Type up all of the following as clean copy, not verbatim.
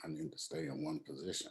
I need to stay in one position.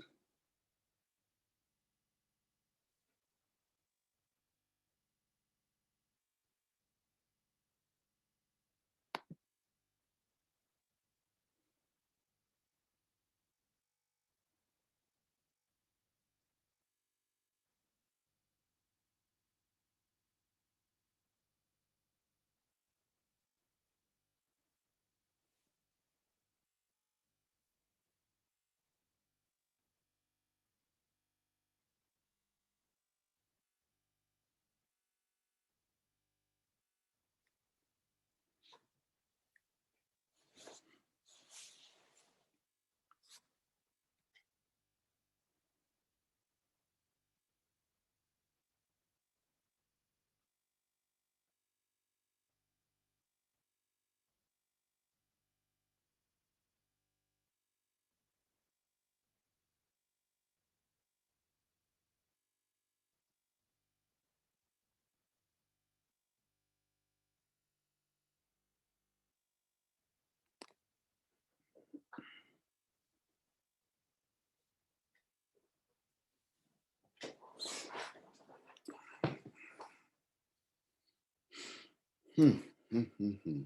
Hmm. Hmm, hmm, hmm.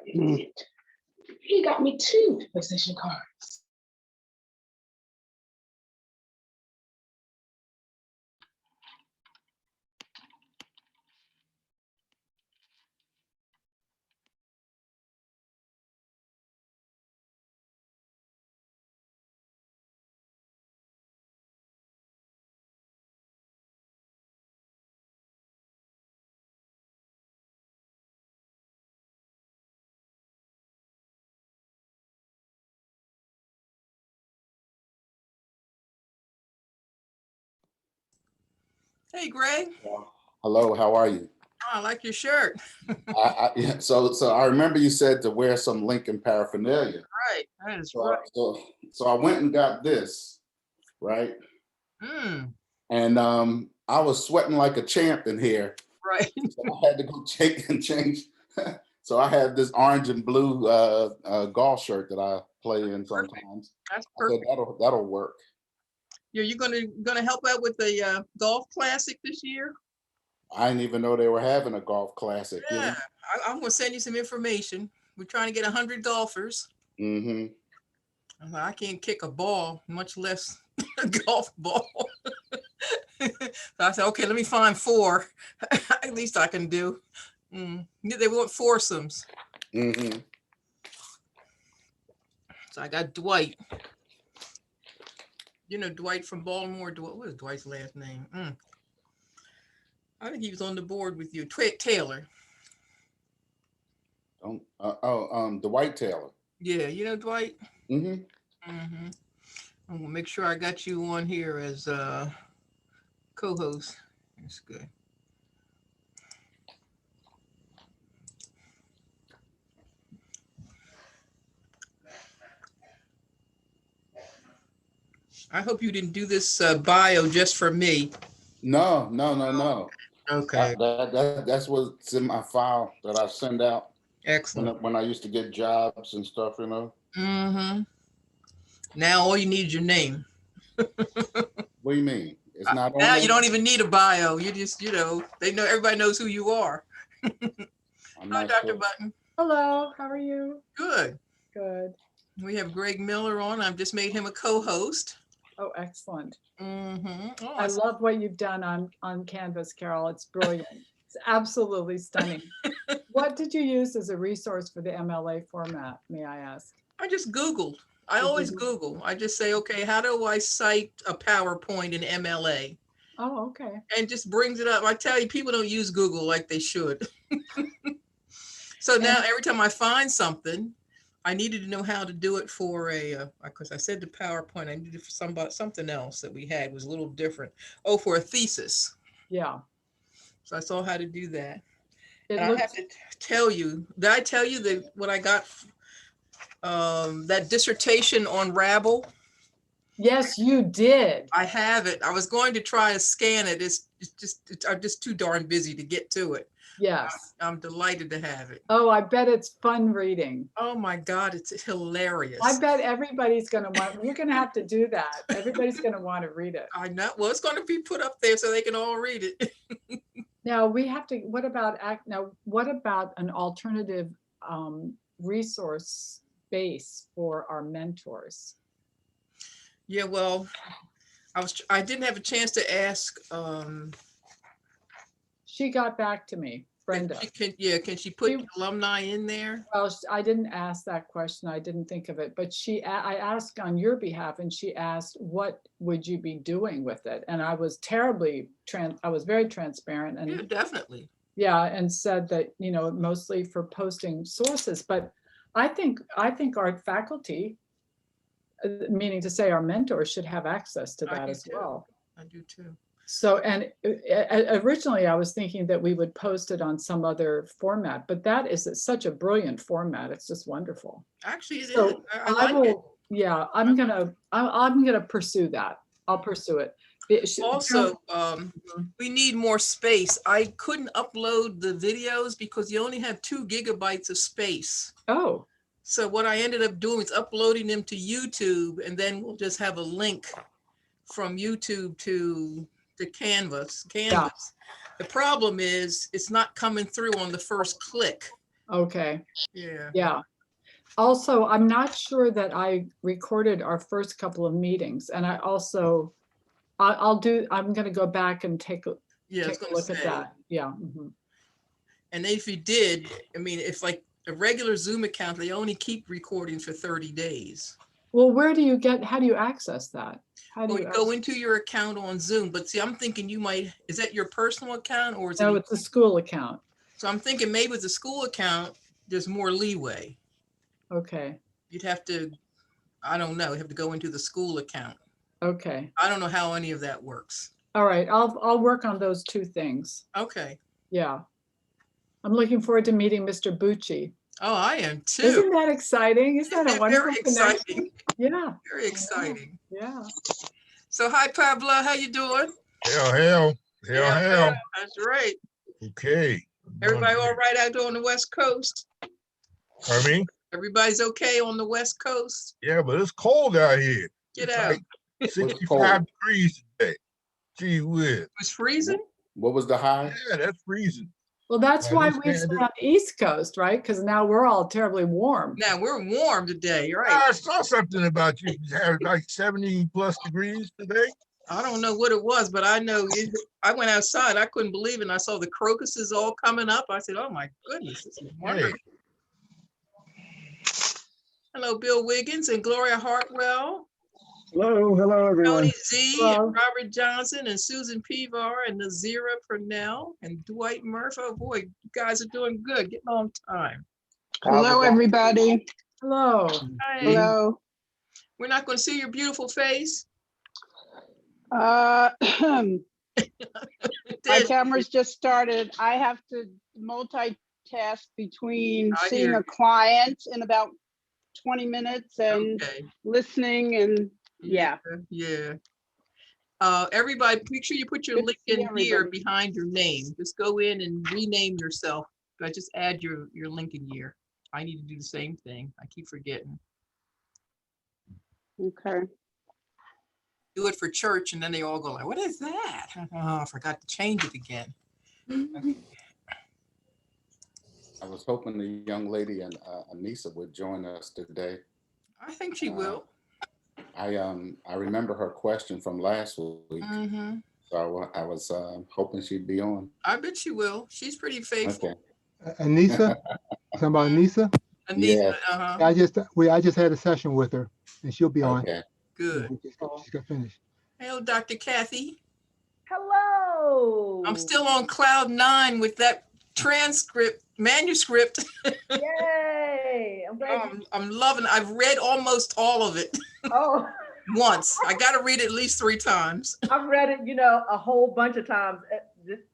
He got me 2 position cards. Hey, Greg. Hello, how are you? Oh, I like your shirt. Yeah, so I remember you said to wear some Lincoln paraphernalia. Right, that is So, right. so I went and got this, right? Mm, And I was sweating like a champ in here. right. So I had to go change. So I have this orange and blue golf shirt that I play in sometimes. That's I said perfect. that'll work. You gonna help out with the golf classic this year? I didn't even know they were having a golf classic, you Yeah, know? I'm gonna send you some information. We're trying to get 100 golfers. Mm-hmm. I can't kick a ball, much less a golf ball. So I said, okay, let me find 4. At least I can do. They want foursomes. Mm-hmm. So I got Dwight. You know Dwight from Baltimore. What is Dwight's last name? I think he was on the board with you. Taylor. Dwight Taylor. Yeah, you know Dwight? Mm-hmm. Mm-hmm. I'm gonna make sure I got you on here as co-host. That's good. I hope you didn't do this bio just for me. No. Okay. That's what's in my file that I send out Excellent. when I used to get jobs and stuff, you know. Mm-hmm. Now all you need is your name. What do you mean? It's not on Now there? you don't even need a bio. You just, they know, everybody knows who you are. I'm Hi, not Dr. sure. Button. Hello, how are you? Good. Good. We have Greg Miller on. I've just made him a co-host. Oh, excellent. Mm-hmm. Oh, I love what you've done on Canvas, Carol. It's brilliant. It's absolutely stunning. What did you use as a resource for the MLA format, may I ask? I just Googled. I You always did? Google. I just say, okay, how do I cite a PowerPoint in MLA? Oh, okay. And just brings it up. I tell you, people don't use Google like they should. So now every time I find something, I needed to know how to do it for because I said the PowerPoint, I needed it for something else that we had was a little different. Oh, for a thesis. Yeah. So I saw how to do that. It And looks, I have to tell you, did I tell you that what I got, that dissertation on Rabble? yes, you did. I have it. I was going to try to scan it. I'm just too darn busy to get to it. Yes. I'm delighted to have it. Oh, I bet it's fun reading. Oh my God, it's hilarious. I bet everybody's going to want, we're going to have to do that. Everybody's going to want to read it. I know. Well, it's going to be put up there so they can all read it. Now we have to, what about an alternative resource base for our mentors? Yeah, well, I didn't have a chance to ask. She got back to me, Brenda. Can she put alumni in there? Well, I didn't ask that question. I didn't think of it, but I asked on your behalf, and she asked, what would you be doing with it? And I was I was very transparent, and yeah, definitely. Yeah, and said that, mostly for posting sources, but I think our faculty, meaning to say our mentors, should have access to that as well. I do too. So, and originally I was thinking that we would post it on some other format, but that is such a brilliant format. It's just wonderful. Actually, it is. I like it. Yeah, I'm gonna pursue that. I'll pursue it. Also, we need more space. I couldn't upload the videos because you only have 2 gigabytes of space. Oh. So what I ended up doing is uploading them to YouTube, and then we'll just have a link from YouTube to Canvas. Yeah. The problem is it's not coming through on the first click. Okay, Yeah. yeah. Also, I'm not sure that I recorded our first couple of meetings, and I also, I'm gonna go back and take a Yeah, I was take a gonna look at say. that. Yeah. Mhm. And if you did, I mean, if like a regular Zoom account, they only keep recordings for 30 days. Well, how do you access that? How do Or you? you go access- into your account on Zoom, but see, I'm thinking is that your personal account or is No, it? it's a school account. So I'm thinking maybe with the school account, there's more leeway. Okay, You'd have to, I don't know, you have to go into the school account. okay. I don't know how any of that works. All right, I'll work on those two things. Okay. Yeah. I'm looking forward to meeting Mr. Bucci. Oh, I am too. Isn't that exciting? Isn't that a wonderful Very connection? exciting. Yeah, Very exciting. yeah. So hi, Pablo, how you doing? Hell. That's right. Okay. Everybody all right out there on the West Coast? Pardon me? Everybody's okay on the West Coast? Yeah, but it's cold out here. Get It's out. like What's 65 cold? degrees today. Gee whiz. It was freezing? What was the high? Yeah, that's freezing. Well, that's I why we understand stay it. on the East Coast, right? Because now we're all terribly warm. Now we're warm today, right? I saw something about you. You had like 70 plus degrees today. I don't know what it was, but I know I went outside. I couldn't believe it. And I saw the crocuses all coming up. I said, oh my goodness, this is wonderful. Hello, Bill Wiggins and Gloria Hartwell, Hello, everyone. Tony Z, Hello. and Robert Johnson, and Susan Pivar, and Nazira Purnell, and Dwight Murphy. Oh boy, you guys are doing good, getting on time. Hello, everybody. Hello. Hi. Hello. We're not going to see your beautiful face. My Did- camera's just started. I have to multitask between I seeing hear a client in about 20 minutes and Okay. listening and yeah. Yeah. Everybody, make sure you put your Good to link see in here everybody. behind your name. Just go in and rename yourself. But just add your Lincoln year. I need to do the same thing. I keep forgetting. Okay. Do it for church and then they all go like, what is that? Oh, I forgot to change it again. I was hoping the young lady and Anissa would join us today. I think she will. I remember her question from last week, Mhm. so I was hoping she'd be on. I bet she will. She's pretty faithful. Okay. Anissa, talking about Anissa? Anissa, Yeah. I just had a session with her and she'll be on. Okay. good. She's got finished. Hello, Dr. Kathy. Hello. I'm still on cloud 9 with that manuscript. Yay. I'm glad. I'm loving it. I've read almost all of it Oh, once. I got to read it at least 3 times. I've read it, a whole bunch of times.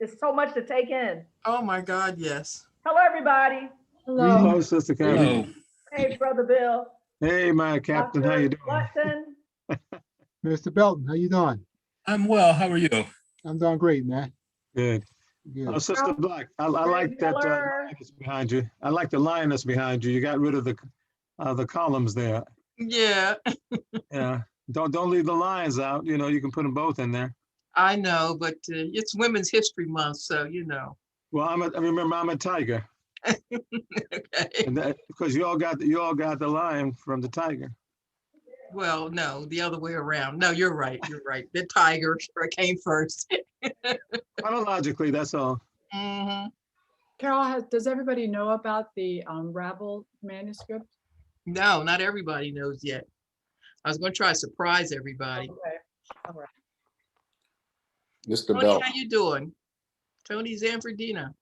It's so much to take in. Oh my God, yes. Hello, everybody. Hello. Hello, Sister Kathy. Hey, Brother Bill. Hey, my captain, how you doing? Watson. Mr. Belton, how you doing? I'm well. How are you? I'm doing great, man. Good. Good. Sister Black, I like that Miller. line that's behind you. I like the line that's behind you. You got rid of the columns there. Yeah, Yeah. Don't leave the lines out. You can put them both in there. I know, but it's Women's History Month, so Well, remember I'm a tiger, Okay. and because you all got the line from the tiger. Well, no, the other way around. No, you're right. You're right. The tiger came first. Chronologically, that's all. Mhm. Carol, does everybody know about the Ravel manuscript? No, not everybody knows yet. I was going to try to surprise everybody. Okay. Mr. Tony, Belt. how you doing? Tony Zanfordino.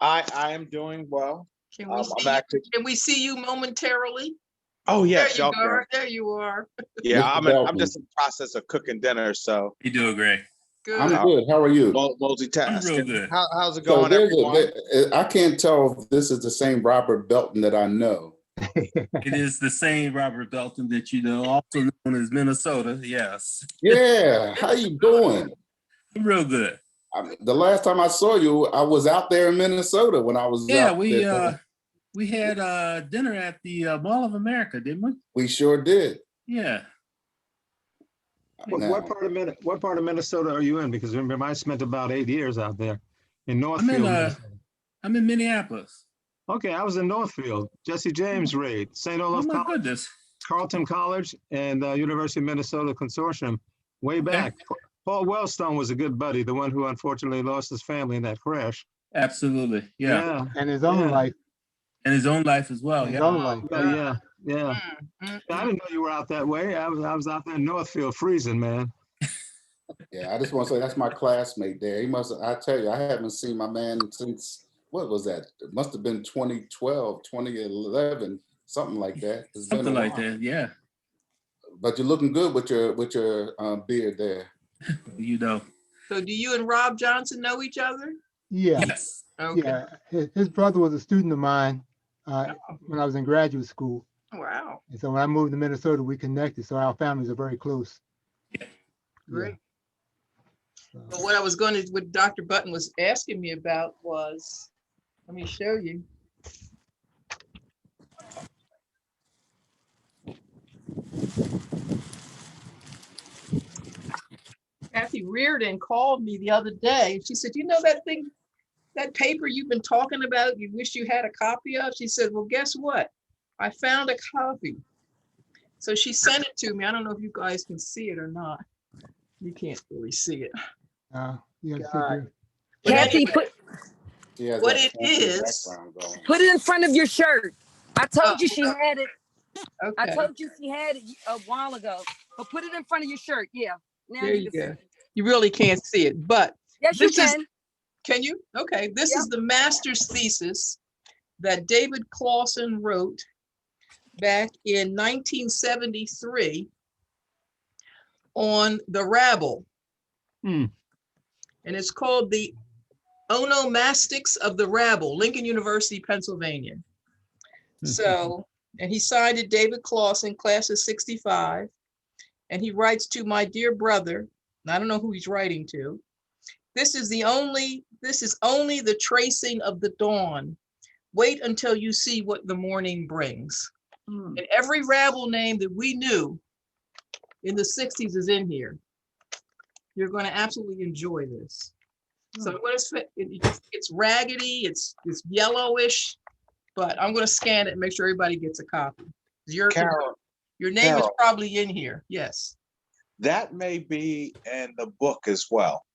I am doing well. Can we I'm see? actually. Can we see you momentarily? Oh yes, there y'all you are. can. There you are. Yeah, Mr. I'm Belton. just in the process of cooking dinner, so You doing great? Good. I'm good. How are you? multitasking. I'm real good. How's it So going, everyone? I can't tell if this is the same Robert Belton that I know. It is the same Robert Belton that you know, also known as Minnesota. Yes, Yeah. How you doing? I'm real good. The last time I saw you, I was out there in Minnesota when I was. Yeah, out we there. we had dinner at the Mall of America, didn't we? We sure did. Yeah. What part of Minnesota are you in? Because remember, I spent about 8 years out there in Northfield. Minnesota. I'm in Minneapolis. Okay, I was in Northfield, Jesse James raid, St. Oh Olaf my College, goodness. Carleton College, and University of Minnesota Consortium way back. Paul Wellstone was a good buddy, the one who unfortunately lost his family in that crash. Absolutely. Yeah. And his own Yeah. life. And his own life as well. His Yeah. own life. Yeah. I didn't know you were out that way. I was out there in Northfield freezing, man. Yeah, I just want to say that's my classmate there. He must, I tell you, I haven't seen my man since, what was that? It must have been 2012, 2011, something like that. It's been Something a like while. that. Yeah. But you're looking good with your beard there. You know. So do you and Rob Johnson know each other? Yeah, Yes. Okay. yeah. His brother was a student of mine when I was in graduate school. Wow. And so when I moved to Minnesota, we connected. So our families are very close. Great. So, But what Dr. Button was asking me about was, let me show you. Kathy Reardon called me the other day. She said, you know that thing, that paper you've been talking about, you wish you had a copy of? She said, well, guess what? I found a copy. So she sent it to me. I don't know if you guys can see it or not. You can't really see it. you have to God. sit here. But Kathy, anyway, She has what that it fancy is- background going. put it in front of your shirt. I told you she Oh, had it. I okay, told you she had it a while ago. But put it in front of your shirt. Yeah. Now there you can go. see it. You really can't see it, but Yes, you this is, can. can you? Okay, this Yep. is the master's thesis that David Clawson wrote back in 1973 on the rabble. Hmm. And it's called The Onomastics of the Rabble, Lincoln University, Pennsylvania. So, and he signed it David Clawson, class of 65. And he writes to my dear brother, and I don't know who he's writing to. This is only the tracing of the dawn. Wait until you see what the morning brings. And every rabble name that we knew in the 60s is in here. You're going to absolutely enjoy this. So it's raggedy, it's yellowish, but I'm going to scan it and make sure everybody gets a copy. Your name is Carol. probably in here. Yes. That may be in the book as well.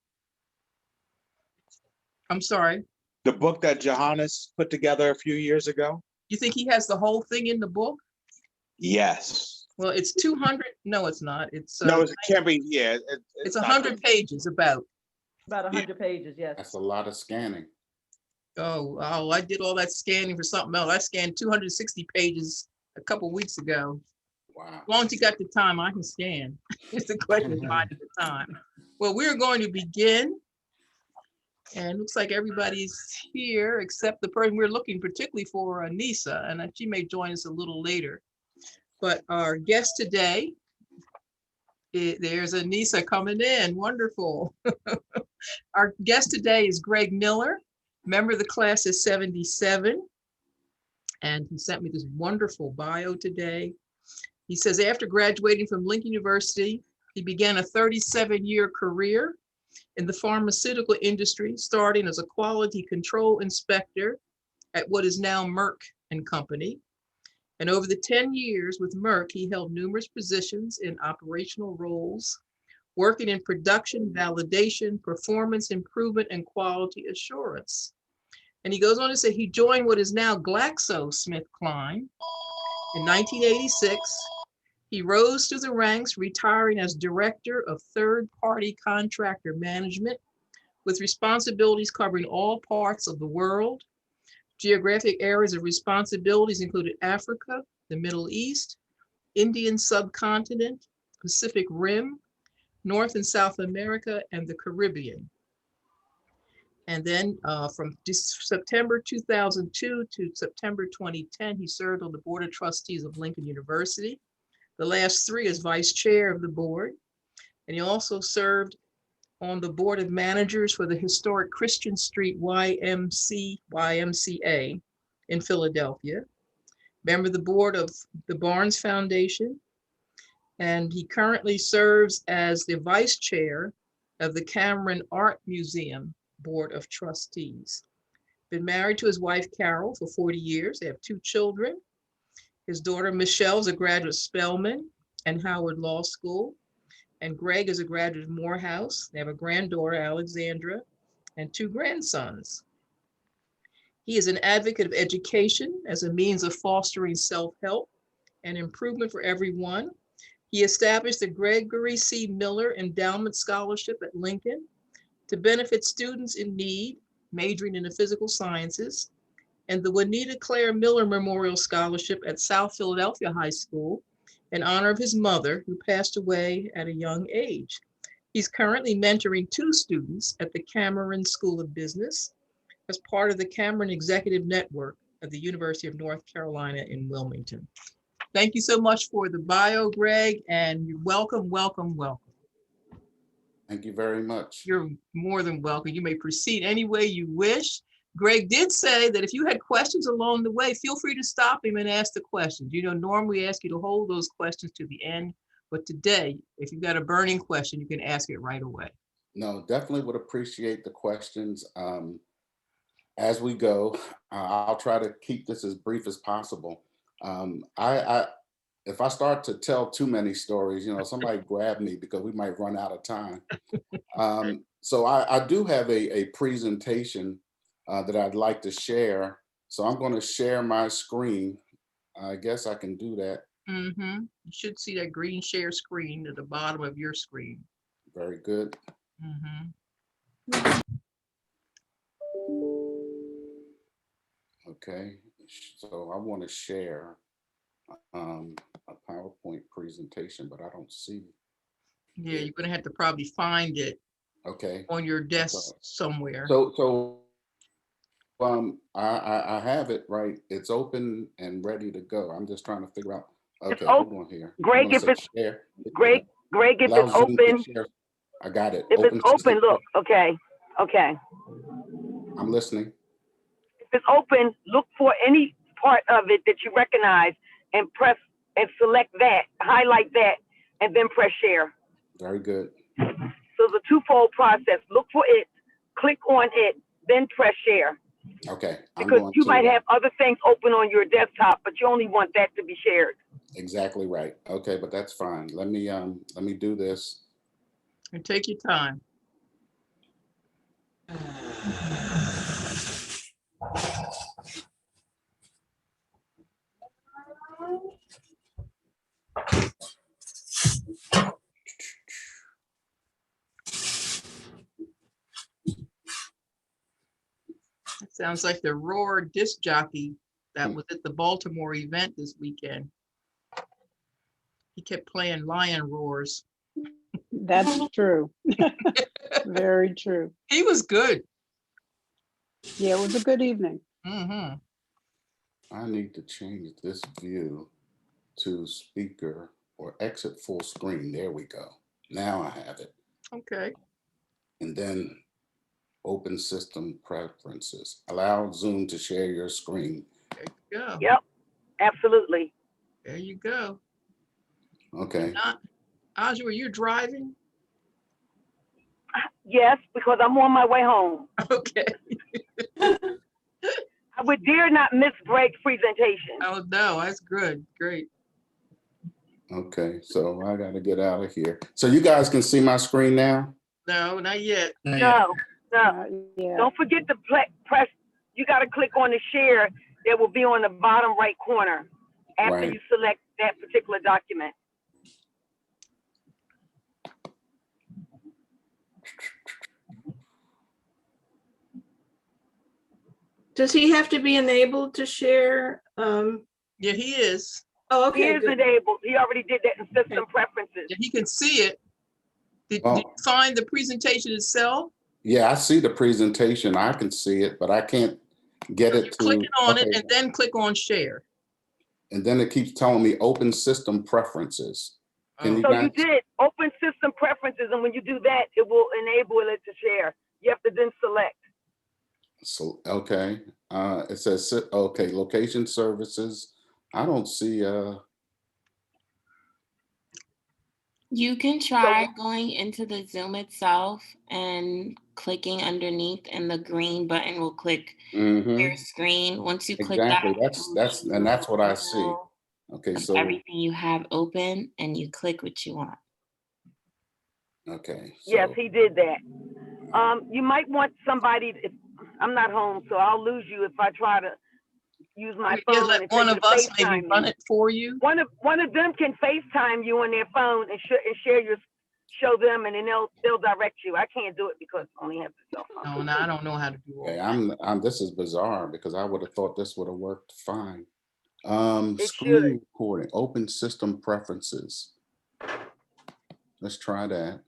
I'm sorry. The book that Johannes put together a few years ago? You think he has the whole thing in the book? Yes. Well, it's 200. No, it's not. It's No, it can't be, yeah. it's not 100 good. pages about. About 100 pages, yes. That's a lot of scanning. Oh, I did all that scanning for something else. I scanned 260 pages a couple weeks ago. Wow. As long as you got the time, I can scan. It's the question of finding the time. Well, we're going to begin. And looks like everybody's here except the person we're looking particularly for, Nisa, and she may join us a little later. But our guest today, there's Nisa coming in, wonderful. Our guest today is Greg Miller, member of the class of 77. And he sent me this wonderful bio today. He says, after graduating from Lincoln University, he began a 37-year career in the pharmaceutical industry, starting as a quality control inspector at what is now Merck & Company. And over the 10 years with Merck, he held numerous positions in operational roles, working in production, validation, performance improvement, and quality assurance. And he goes on to say he joined what is now GlaxoSmithKline in 1986. He rose through the ranks, retiring as director of third-party contractor management with responsibilities covering all parts of the world. Geographic areas of responsibilities included Africa, the Middle East, Indian subcontinent, Pacific Rim, North and South America, and the Caribbean. And then from September 2002 to September 2010, he served on the Board of Trustees of Lincoln University. The last 3 as vice chair of the board. And he also served on the board of managers for the historic Christian Street YMCA in Philadelphia. Member of the board of the Barnes Foundation. And he currently serves as the vice chair of the Cameron Art Museum Board of Trustees. Been married to his wife Carol for 40 years. They have 2 children. His daughter Michelle is a graduate of Spelman and Howard Law School. And Greg is a graduate of Morehouse. They have a granddaughter, Alexandra, and 2 grandsons. He is an advocate of education as a means of fostering self-help and improvement for everyone. He established the Gregory C. Miller Endowment Scholarship at Lincoln to benefit students in need, majoring in the physical sciences, and the Juanita Claire Miller Memorial Scholarship at South Philadelphia High School in honor of his mother, who passed away at a young age. He's currently mentoring 2 students at the Cameron School of Business as part of the Cameron Executive Network at the University of North Carolina in Wilmington. Thank you so much for the bio, Greg, and you're welcome, welcome, welcome. Thank you very much. You're more than welcome. You may proceed any way you wish. Greg did say that if you had questions along the way, feel free to stop him and ask the questions. You know, normally we ask you to hold those questions to the end, but today, if you've got a burning question, you can ask it right away. No, definitely would appreciate the questions. As we go, I'll try to keep this as brief as possible. If I start to tell too many stories, you know, somebody grab me because we might run out of time. So I do have a presentation that I'd like to share. So I'm going to share my screen. I guess I can do that. Mm-hmm. You should see that green share screen at the bottom of your screen. Very good. Mm-hmm. Okay, so I want to share a PowerPoint presentation, but I don't see. Yeah, you're gonna have to probably find it Okay. on your desk somewhere. So I have it right. It's open and ready to go. I'm just trying to figure out. Okay, hold on here. Greg, if it's share. Greg, if Allow it's Zoom to open, share. I got it. if it's system. open, look, okay. I'm listening. If it's open, look for any part of it that you recognize and press and select that, highlight that, and then press share. Very good. So it's a 2-fold process. Look for it, click on it, then press share. Okay. Because you might have other things open on your desktop, but you only want that to be shared. Exactly right. Okay, but that's fine. Let me do this. And take your time. It sounds like the Roar disc jockey that was at the Baltimore event this weekend. He kept playing lion roars. That's true. Very true. He was good. Yeah, it was a good evening. Mm-hmm. I need to change this view to speaker or exit full screen. There we go. Now I have it. Okay. And then open system preferences. Allow Zoom to share your screen. There you go. Yep, absolutely. There you go. Okay. Audrey, are you driving? Yes, because I'm on my way home. Okay. I would dare not miss Greg's presentation. Oh, no, that's good. Great. Okay, so I got to get out of here. So you guys can see my screen now? No, not yet. No. Yeah. Don't forget to press, you got to click on the share that will be on the bottom right corner after Right. you select that particular document. Does he have to be enabled to share? Yeah, he is. Oh, He okay. is Good. enabled. He already did that in system preferences. Yeah, he can see it. Did Oh. you find the presentation itself? Yeah, I see the presentation. I can see it, but I can't get So it you're to. clicking on it okay. and then click on share. And then it keeps telling me open system preferences. Can Oh. you So guys? you did open system preferences, and when you do that, it will enable it to share. You have to then select. So, okay, it says, okay, location services. I don't see, You can try going into the Zoom itself and clicking underneath and the green button will click Mhm. your screen. Once you click that, Exactly. That's what I see. Okay, of so everything you have open and you click what you want. okay. Yes, So he did that. You might want somebody, if, I'm not home, so I'll lose you if I try to use my Yeah, phone let and one take of you to us maybe FaceTime run me. it for you. One of them can FaceTime you on their phone and share your, show them, and then they'll direct you. I can't do it because I only have the cell phone. No, and I don't know how to do all okay, that. this is bizarre because I would have thought this would have worked fine. It Screen should. recording, open system preferences. Let's try that.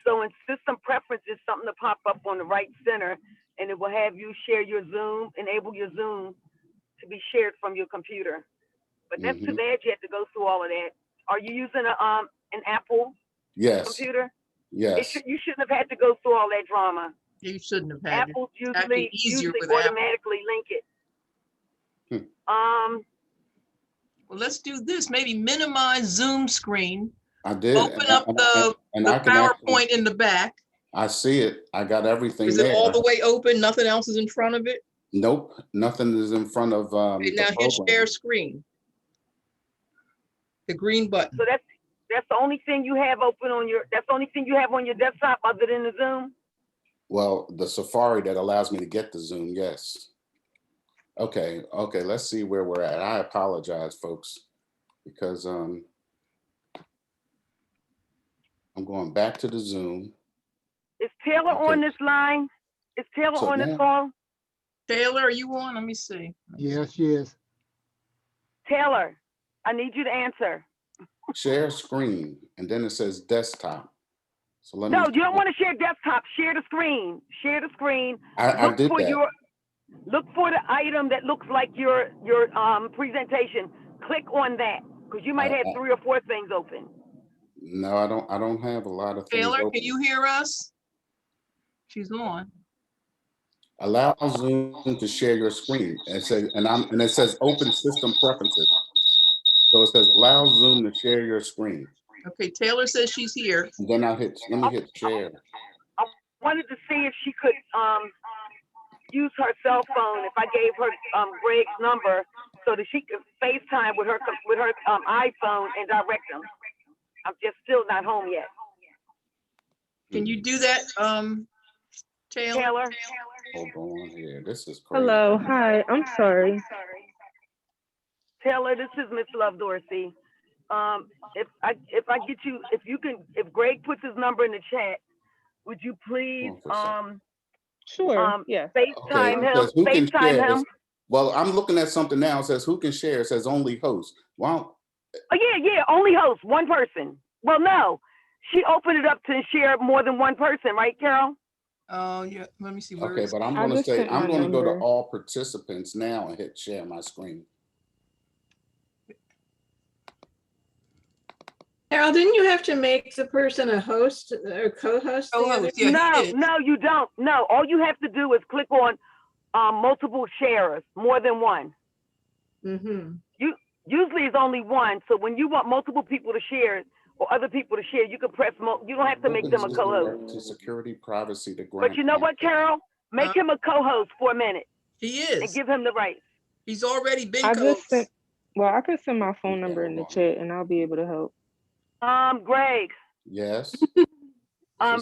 So in system preferences, something to pop up on the right center, and it will have you share your Zoom, enable your Zoom to be shared from your computer. But that's too Mhm. bad you have to go through all of that. Are you using an Apple Yes. computer? Yes. You shouldn't have had to go through all that drama. You shouldn't have had it. Apples It's actually easier with Apple. automatically link it. Well, let's do this. Maybe minimize Zoom screen. I did. Open up the I can PowerPoint actually, in the back. I see it. I got everything Is it there. all the way open? Nothing else is in front of it? Nope, nothing is in front of Okay, the now hit program. share screen. The green button. So that's the only thing you have open on your, that's the only thing you have on your desktop other than the Zoom? Well, the Safari that allows me to get the Zoom, yes. Okay, let's see where we're at. I apologize, folks, because I'm going back to the Zoom. Is Taylor on this line? Is Taylor So on this now- call? Taylor, are you on? Let me see. Yes, yes. Taylor, I need you to answer. Share screen, and then it says desktop. So let me. No, you don't want to share desktop. Share the screen. Share the screen. I did that. Look for the item that looks like your presentation. Click on that because you might have 3 or 4 things open. No, I don't have a lot of things Taylor, open. can you hear us? She's on. Allow Zoom to share your screen. And it says open system preferences. So it says allow Zoom to share your screen. Okay, Taylor says she's here. And then let me hit share. I wanted to see if she could use her cell phone. If I gave her Greg's number so that she could FaceTime with her iPhone and direct them. I'm just still not home yet. Can you do that, Taylor? Hold on here. This is crazy. Hello, hi, I'm sorry. Taylor, this is Miss Love Dorsey. If Greg puts his number in the chat, would you please Sure, yes. FaceTime it says who can FaceTime share. him? Well, I'm looking at something now. It says who can share. It says only host. Wow. Oh, yeah, only host, one person. Well, no, she opened it up to share more than one person, right, Carol? Oh, yeah, let me see. Where Okay, is but it? I'm going to say, I'm going to go to all participants now and hit share my screen. Carol, didn't you have to make the person a host or co-host? No, you don't. No, all you have to do is click on multiple sharers, more than one. Mm-hmm. Usually it's only one. So when you want multiple people to share or other people to share, you can press. You don't have to make them a co-host. To security, privacy, to grant. But you know what, Carol? Make him a co-host for a minute. He is. And give him the rights. He's already been I co-host. I could send my phone number in the chat and I'll be able to help. Greg. Yes. Taylor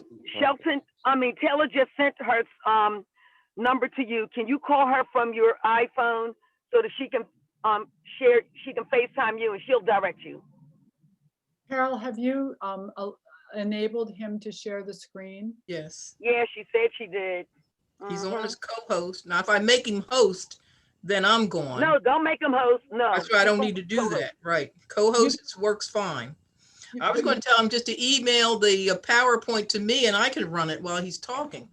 just sent her number to you. Can you call her from your iPhone so that she can she can FaceTime you and she'll direct you? Carol, have you enabled him to share the screen? Yes. Yeah, she said she did. He's on as co-host. Now, if I make him host, then I'm gone. No, don't make him host. No. That's why I don't need to do that. Right. Co-host works fine. I was going to tell him just to email the PowerPoint to me and I can run it while he's talking.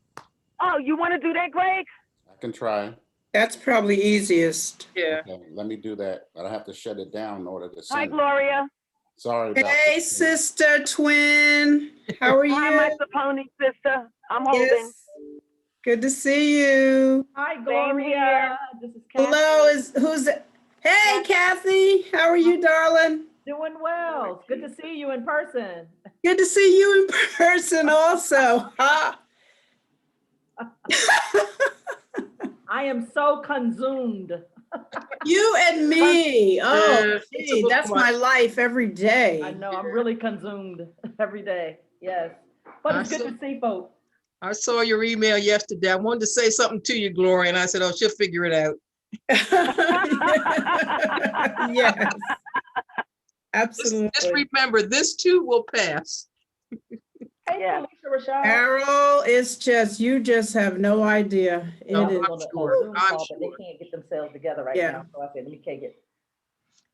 Oh, you want to do that, Greg? I can try. That's probably easiest. Yeah. Okay, let me do that, but I have to shut it down in order to Hi, send it. Gloria. Sorry about Hey, that. sister twin. How are you? Hi, my Saponi sister. I'm holding. Yes. Good to see you. Hi, Gloria. This is Kathy. Hello, who's it? Hey, Kathy. How are you, darling? Doing well. It's good to see you in person. Good to see you in person also. Ha. I am so consumed. You and me. Oh, Yeah, it's a gee, little that's my much. life every day. I know, I'm really consumed every day. Yes. But it's good to see folks. I saw your email yesterday. I wanted to say something to you, Gloria, and I said, oh, she'll figure it out. Yes, Just absolutely. remember, this too will pass. Hey, Alicia Rashad. Carol, it's just, you just have no idea. It No, is. I'm sure. I'm But they sure. can't get themselves together right Yeah. now. So I said, let me take it.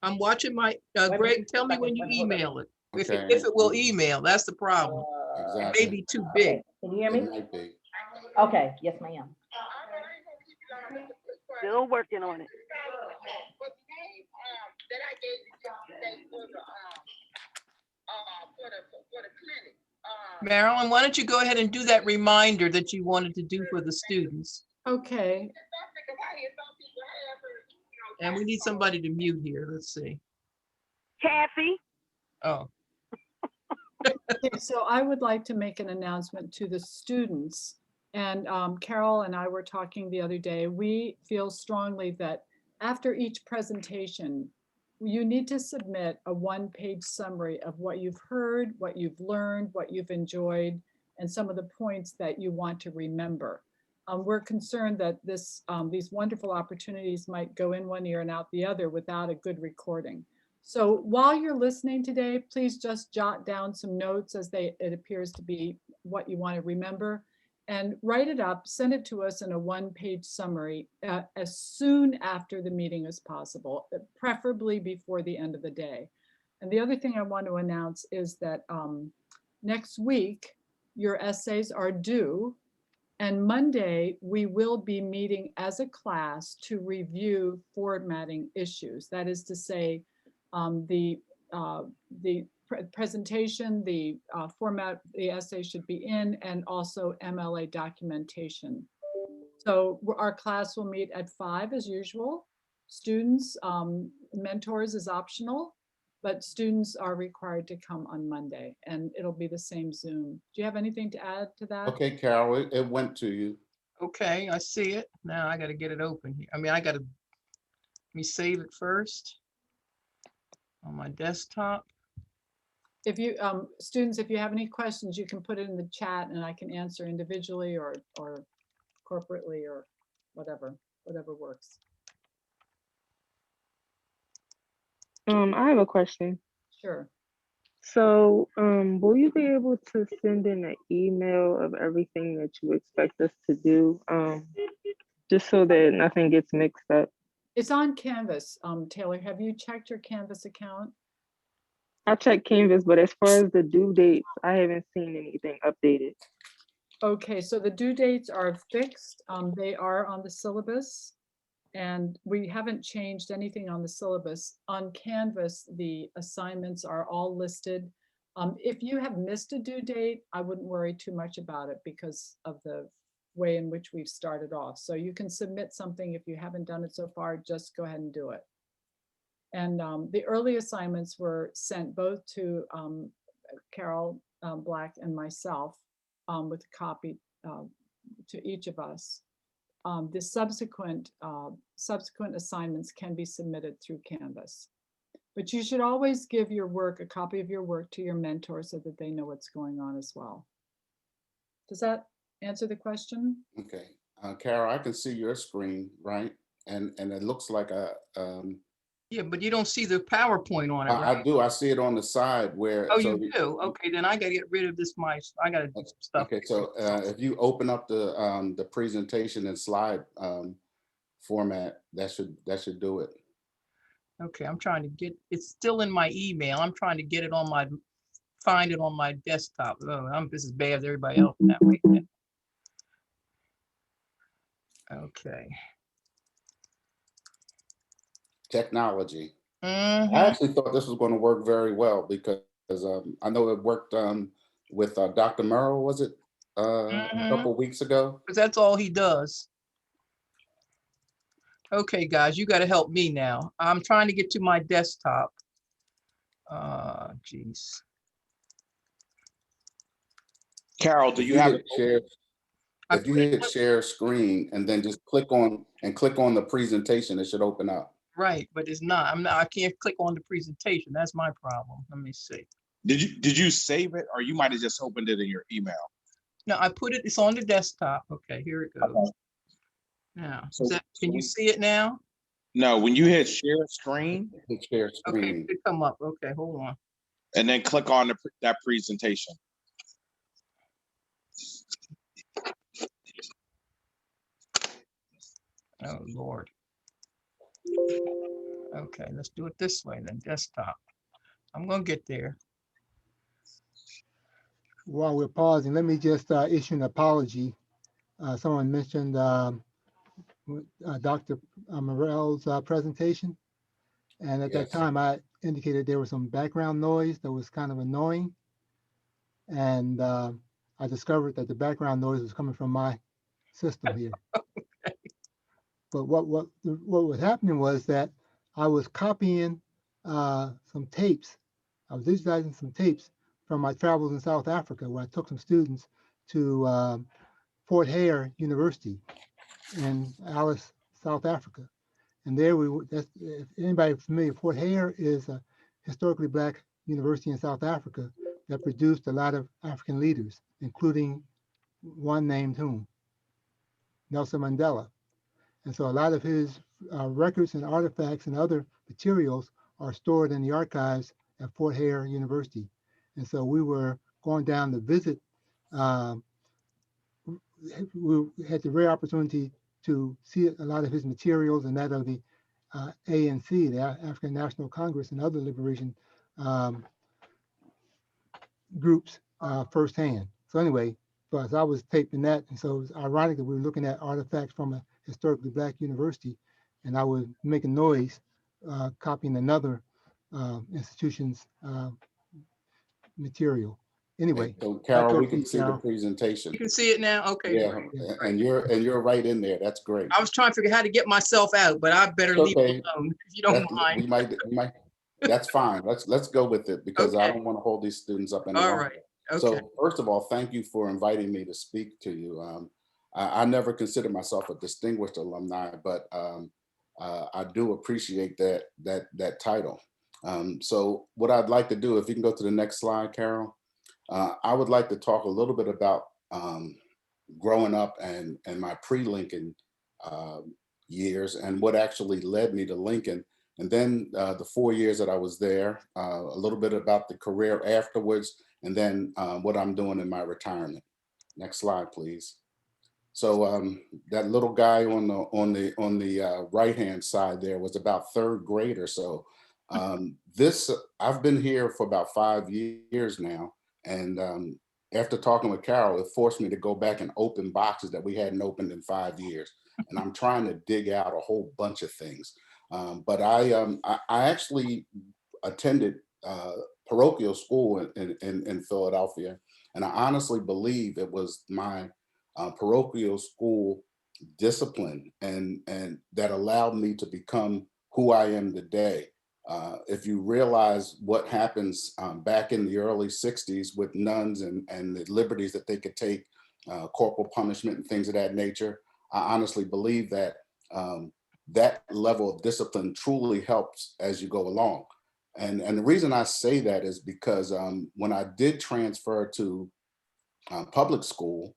I'm watching my, minute, Greg, tell me second, when you wait a minute, hold on. email it. If Okay. it will email, that's the problem. It may Exactly. be too big. Okay, can you hear me? It might be. Okay, yes, ma'am. Still working on it. Marilyn, why don't you go ahead and do that reminder that you wanted to do for the students? Okay. And we need somebody to mute here. Let's see. Kathy? Oh, Okay, so I would like to make an announcement to the students. And Carol and I were talking the other day. We feel strongly that after each presentation, you need to submit a one-page summary of what you've heard, what you've learned, what you've enjoyed, and some of the points that you want to remember. We're concerned that these wonderful opportunities might go in one ear and out the other without a good recording. So while you're listening today, please just jot down some notes as it appears to be what you want to remember, and write it up, send it to us in a one-page summary as soon after the meeting as possible, preferably before the end of the day. And the other thing I want to announce is that next week, your essays are due. And Monday, we will be meeting as a class to review formatting issues. That is to say, the presentation, the format the essay should be in, and also MLA documentation. So our class will meet at 5 as usual. Students, mentors is optional, but students are required to come on Monday, and it'll be the same Zoom. Do you have anything to add to that? Okay, Carol, it went to you. okay, I see it. Now I got to get it open here. I mean, I got to, let me save it first on my desktop. If you, students, if you have any questions, you can put it in the chat and I can answer individually or corporately or whatever works. I have a question. Sure. So, will you be able to send in an email of everything that you expect us to do, just so that nothing gets mixed up? It's on Canvas. Taylor, have you checked your Canvas account? I checked Canvas, but as far as the due dates, I haven't seen anything updated. Okay, so the due dates are fixed. They are on the syllabus, and we haven't changed anything on the syllabus. On Canvas, the assignments are all listed. If you have missed a due date, I wouldn't worry too much about it because of the way in which we've started off. So you can submit something if you haven't done it so far, just go ahead and do it. And the early assignments were sent both to Carol Black and myself with a copy to each of us. The subsequent assignments can be submitted through Canvas. But you should always give your work, a copy of your work, to your mentor so that they know what's going on as well. Does that answer the question? Okay, Carol, I can see your screen, right? And it looks like a. Yeah, but you don't see the PowerPoint on it, right? I do. I see it on the side where. Oh, so you do? Okay, then I gotta get rid of this I gotta do some stuff. Okay, so if you open up the presentation and slide format, that should do it. Okay, I'm trying to get, it's still in my email. I'm trying to get it on my, find it on my desktop. Oh, this is bad as everybody else now. Wait a minute. Okay. Technology. Mhm. I actually thought this was going to work very well because I know it worked with Dr. Merrill, was it a couple weeks ago? Because that's all he does. Okay, guys, you got to help me now. I'm trying to get to my desktop. Geez. Carol, do If you you have hit it? share, I if you put it- hit share screen and then just click on the presentation, it should open up. Right, but it's not. I can't click on the presentation. That's my problem. Let me see. Did you save it, or you might have just opened it in your email? No, I put it, it's on the desktop. Okay, here it goes. Okay. Now, So- can you see it now? No, when you hit share screen Hit share Okay, screen. it come up. Okay, hold on. and then click on that presentation. Oh, Lord. Okay, let's do it this way then, desktop. I'm gonna get there. While we're pausing, let me just issue an apology. Someone mentioned Dr. Morell's presentation. And at that Yes. time, I indicated there was some background noise that was kind of annoying. And I discovered that the background noise was coming from my system here. But what was happening was that I was copying some tapes. I was digitizing some tapes from my travels in South Africa, where I took some students to Fort Hare University in Alice, South Africa. And there if anybody familiar, Fort Hare is a historically Black university in South Africa that produced a lot of African leaders, including one named whom? Nelson Mandela. And so a lot of his records and artifacts and other materials are stored in the archives at Fort Hare University. And so we were going down to visit. We had the rare opportunity to see a lot of his materials and that of the ANC, the African National Congress, and other liberation groups firsthand. So anyway, so as I was taping that, and so it was ironic that we were looking at artifacts from a historically Black university, and I was making noise copying another institution's material. Anyway, So back Carol, over we to you, can see the Carol. presentation. You can see it now? Okay. Yeah, great. and you're right in there. That's great. I was trying to figure out how to get myself out, but I better leave Okay. it alone if you don't mind. We might. That's fine. Let's go with it because I Okay. don't want to hold these students up any All longer. right. Okay. So first of all, thank you for inviting me to speak to you. I never consider myself a distinguished alumni, but I do appreciate that title. So what I'd like to do, if you can go to the next slide, Carol, I would like to talk a little bit about growing up and my pre-Lincoln years and what actually led me to Lincoln. And then the 4 years that I was there, a little bit about the career afterwards, and then what I'm doing in my retirement. Next slide, please. So that little guy on the right-hand side there was about third grade or so. I've been here for about 5 years now, and after talking with Carol, it forced me to go back and open boxes that we hadn't opened in 5 years, and I'm trying to dig out a whole bunch of things. But I actually attended parochial school in Philadelphia, and I honestly believe it was my parochial school discipline and that allowed me to become who I am today. If you realize what happens back in the early 60s with nuns and the liberties that they could take, corporal punishment and things of that nature, I honestly believe that that level of discipline truly helps as you go along. And the reason I say that is because when I did transfer to public school,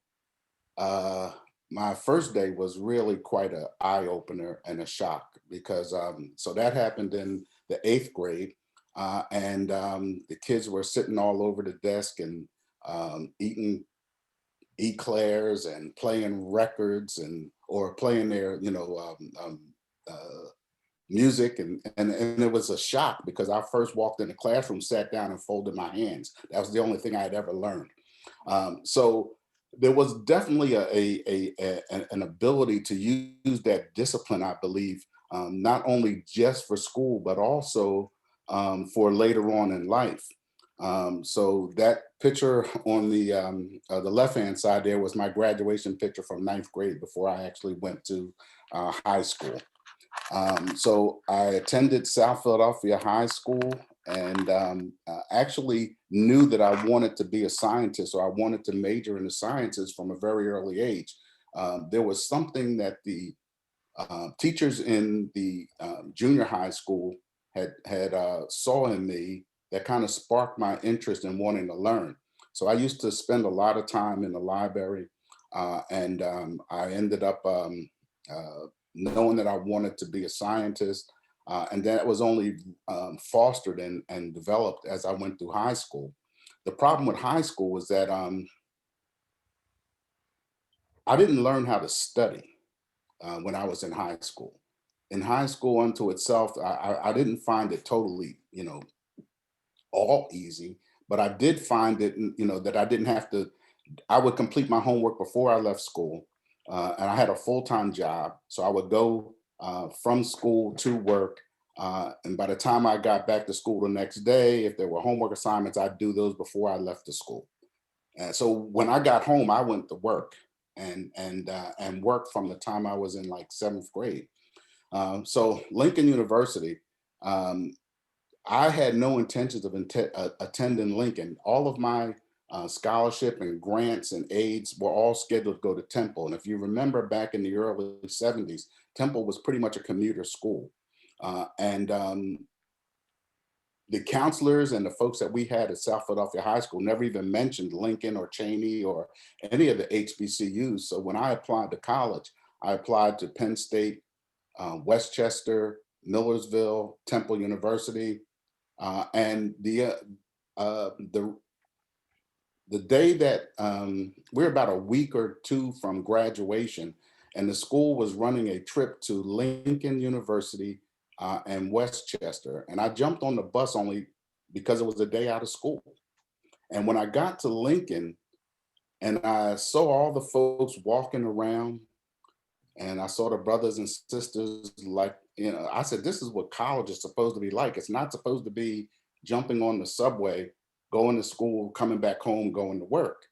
my first day was really quite an eye-opener and a shock because so that happened in the 8th grade, and the kids were sitting all over the desk and eating eclairs and playing records or playing their music, and it was a shock because I first walked in the classroom, sat down, and folded my hands. That was the only thing I had ever learned. So there was definitely an ability to use that discipline, I believe, not only just for school, but also for later on in life. So that picture on the left-hand side there was my graduation picture from 9th grade before I actually went to high school. So I attended South Philadelphia High School, and actually knew that I wanted to be a scientist, or I wanted to major in the sciences from a very early age. There was something that the teachers in the junior high school had saw in me that kind of sparked my interest in wanting to learn. So I used to spend a lot of time in the library, and I ended up knowing that I wanted to be a scientist, and that was only fostered and developed as I went through high school. The problem with high school was that I didn't learn how to study when I was in high school. In high school unto itself, I didn't find it totally, all easy, but I did find it, that I didn't have to, I would complete my homework before I left school. And I had a full-time job. So I would go from school to work. And by the time I got back to school the next day, if there were homework assignments, I'd do those before I left the school. And so when I got home, I went to work and worked from the time I was in like 7th grade. So Lincoln University, I had no intentions of attending Lincoln. All of my scholarship and grants and aids were all scheduled to go to Temple. And if you remember back in the early 70s, Temple was pretty much a commuter school. The counselors and the folks that we had at South Philadelphia High School never even mentioned Lincoln or Cheney or any of the HBCUs. So when I applied to college, I applied to Penn State, Westchester, Millersville, Temple University, and the day that we're about a week or two from graduation, and the school was running a trip to Lincoln University and Westchester, and I jumped on the bus only because it was a day out of school. And when I got to Lincoln, and I saw all the folks walking around, and I saw the brothers and sisters, like, I said, this is what college is supposed to be like. It's not supposed to be jumping on the subway, going to school, coming back home, going to work.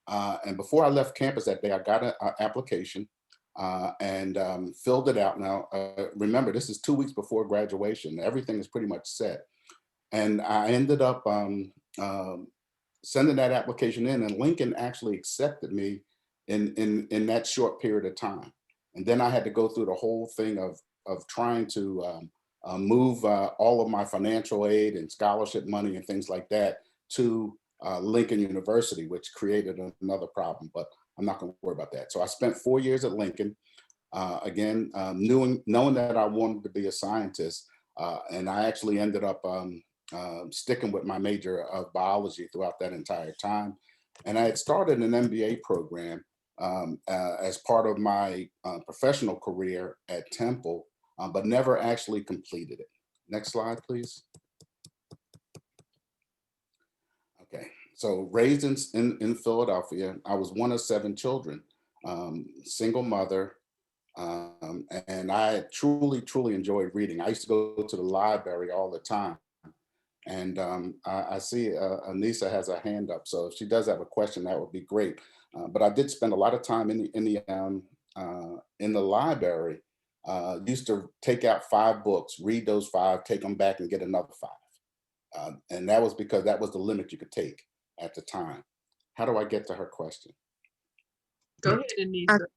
And before I left campus that day, I got an application and filled it out. Now, remember, this is 2 weeks before graduation. Everything is pretty much set. And I ended up sending that application in, and Lincoln actually accepted me in that short period of time. And then I had to go through the whole thing of trying to move all of my financial aid and scholarship money and things like that to Lincoln University, which created another problem, but I'm not going to worry about that. So I spent 4 years at Lincoln, again, knowing that I wanted to be a scientist, and I actually ended up sticking with my major of biology throughout that entire time. And I had started an MBA program as part of my professional career at Temple, but never actually completed it. Next slide, please. Okay, so raised in Philadelphia, I was one of 7 children, single mother, and I truly enjoyed reading. I used to go to the library all the time. And I see Anissa has a hand up, so if she does have a question, that would be great. But I did spend a lot of time in the library. Used to take out 5 books, read those 5, take them back, and get another 5. And that was because that was the limit you could take at the time. How do I get to her question? Go ahead, Anissa.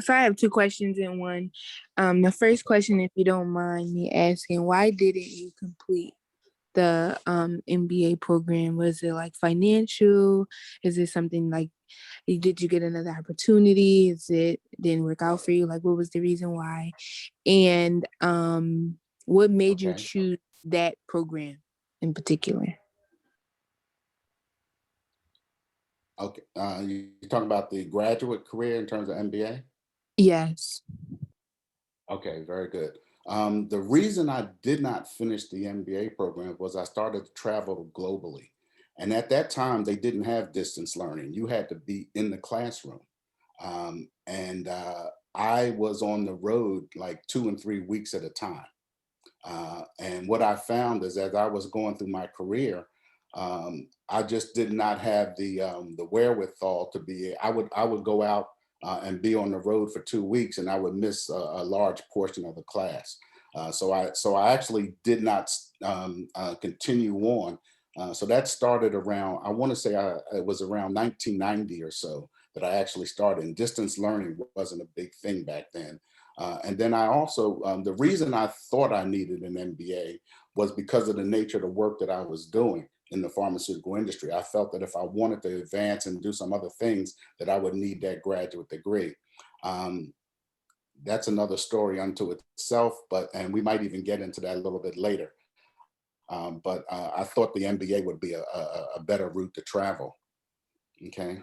So I have 2 questions in one. The first question, if you don't mind me asking, why didn't you complete the MBA program? Was it like financial? Is it something like, did you get another opportunity? Is it didn't work out for you? Like, what was the reason why? And what made you choose that program in particular? Okay, you're talking about the graduate career in terms of MBA? Yes. Okay, very good. The reason I did not finish the MBA program was I started to travel globally. And at that time, they didn't have distance learning. You had to be in the classroom. I was on the road like 2 and 3 weeks at a time. And what I found is as I was going through my career, I just did not have the wherewithal to be, I would go out and be on the road for 2 weeks, and I would miss a large portion of the class. So I actually did not continue on. So that started around, I want to say it was around 1990 or so that I actually started. And distance learning wasn't a big thing back then. And then I also, the reason I thought I needed an MBA was because of the nature of the work that I was doing in the pharmaceutical industry. I felt that if I wanted to advance and do some other things, that I would need that graduate degree. That's another story unto itself, and we might even get into that a little bit later. But I thought the MBA would be a better route to travel. Okay.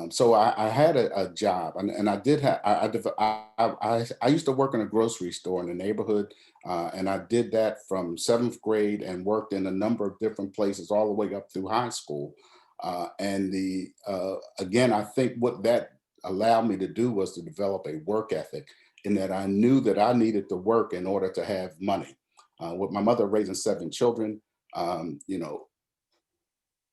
So I had a job, and I did have, I used to work in a grocery store in the neighborhood, and I did that from 7th grade and worked in a number of different places all the way up through high school. And again, I think what that allowed me to do was to develop a work ethic, in that I knew that I needed to work in order to have money. With my mother raising 7 children,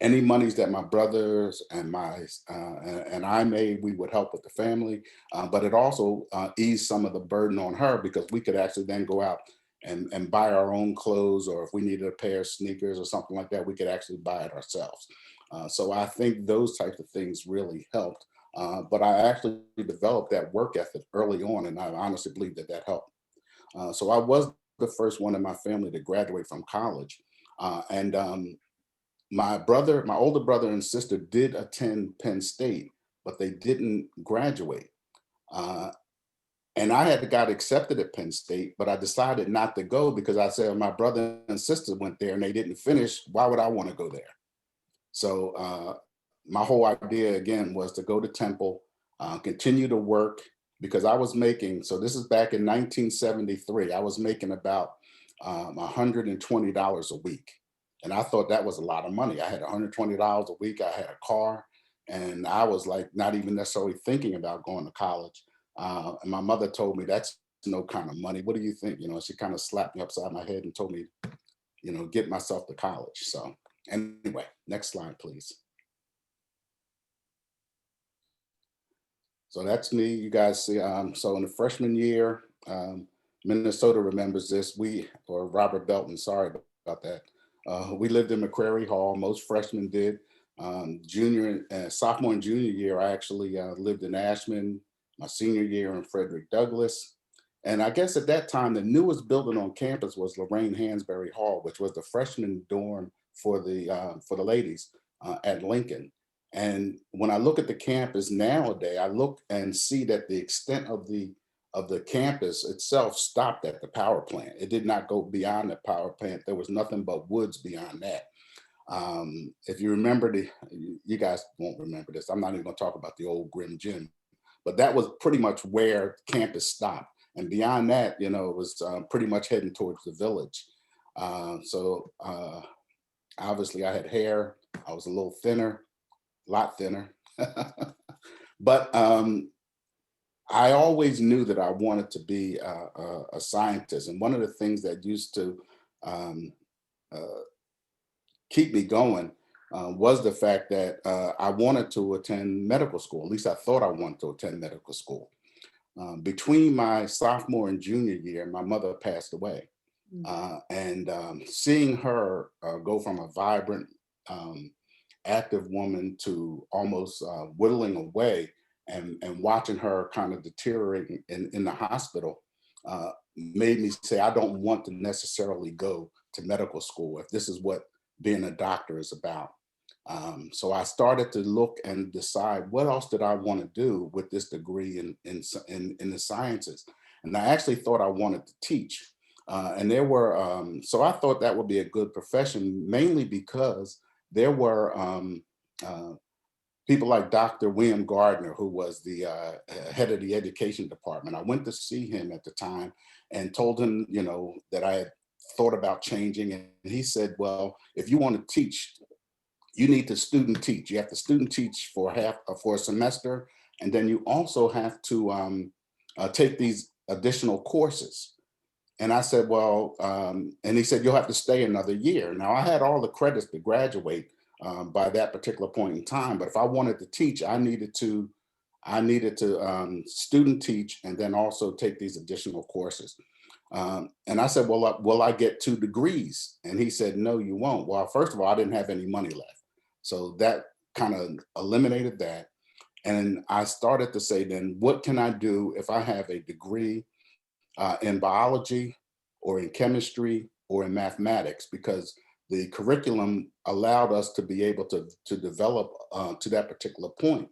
any monies that my brothers and I made, we would help with the family. But it also eased some of the burden on her, because we could actually then go out and buy our own clothes, or if we needed a pair of sneakers or something like that, we could actually buy it ourselves. So I think those types of things really helped. But I actually developed that work ethic early on, and I honestly believe that that helped. So I was the first one in my family to graduate from college. My older brother and sister did attend Penn State, but they didn't graduate. And I had got accepted at Penn State, but I decided not to go because I said, my brother and sister went there and they didn't finish. Why would I want to go there? So my whole idea again was to go to Temple, continue to work, because I was making, so this is back in 1973, I was making about $120 a week. And I thought that was a lot of money. I had $120 a week. I had a car, and I was like not even necessarily thinking about going to college. And my mother told me, that's no kind of money. What do you think? She kind of slapped me upside my head and told me, get myself to college. So anyway, next slide, please. So that's me. You guys see, so in the freshman year, Minnesota remembers this. Or Robert Belton, sorry about that. We lived in McCrary Hall. Most freshmen did. Sophomore and junior year, I actually lived in Ashland. My senior year in Frederick Douglass. And I guess at that time, the newest building on campus was Lorraine Hansberry Hall, which was the freshman dorm for the ladies at Lincoln. And when I look at the campus nowadays, I look and see that the extent of the campus itself stopped at the power plant. It did not go beyond the power plant. There was nothing but woods beyond that. If you remember, you guys won't remember this. I'm not even gonna talk about the old Grim Gym, but that was pretty much where campus stopped. And beyond that, it was pretty much heading towards the village. So obviously I had hair. I was a little thinner, a lot thinner. But I always knew that I wanted to be a scientist. And one of the things that used to keep me going was the fact that I wanted to attend medical school. At least I thought I wanted to attend medical school. Between my sophomore and junior year, my mother passed away. And seeing her go from a vibrant, active woman to almost whittling away, and watching her kind of deteriorating in the hospital made me say, I don't want to necessarily go to medical school if this is what being a doctor is about. So I started to look and decide, what else did I want to do with this degree in the sciences? And I actually thought I wanted to teach. And there were, so I thought that would be a good profession, mainly because there were people like Dr. William Gardner, who was the head of the education department. I went to see him at the time and told him, that I had thought about changing. And he said, well, if you want to teach, you need to student teach. You have to student teach for a semester. And then you also have to take these additional courses. And I said, well, and he said, you'll have to stay another year. Now I had all the credits to graduate by that particular point in time. But if I wanted to teach, I needed to I needed to student teach and then also take these additional courses. And I said, well, will I get 2 degrees? And he said, no, you won't. Well, first of all, I didn't have any money left. So that kind of eliminated that. And I started to say, then what can I do if I have a degree in biology or in chemistry or in mathematics? Because the curriculum allowed us to be able to develop to that particular point.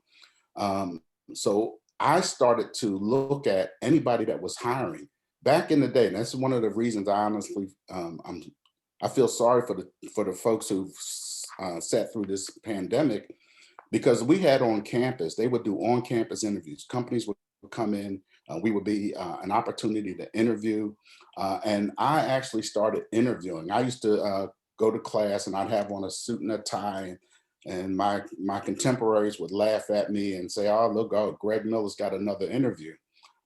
So I started to look at anybody that was hiring back in the day. And that's one of the reasons I honestly, I feel sorry for the folks who've sat through this pandemic, because we had on campus, they would do on-campus interviews. Companies would come in, we would be an opportunity to interview. And I actually started interviewing. I used to go to class and I'd have on a suit and a tie, and my contemporaries would laugh at me and say, oh, look, oh, Greg Miller's got another interview.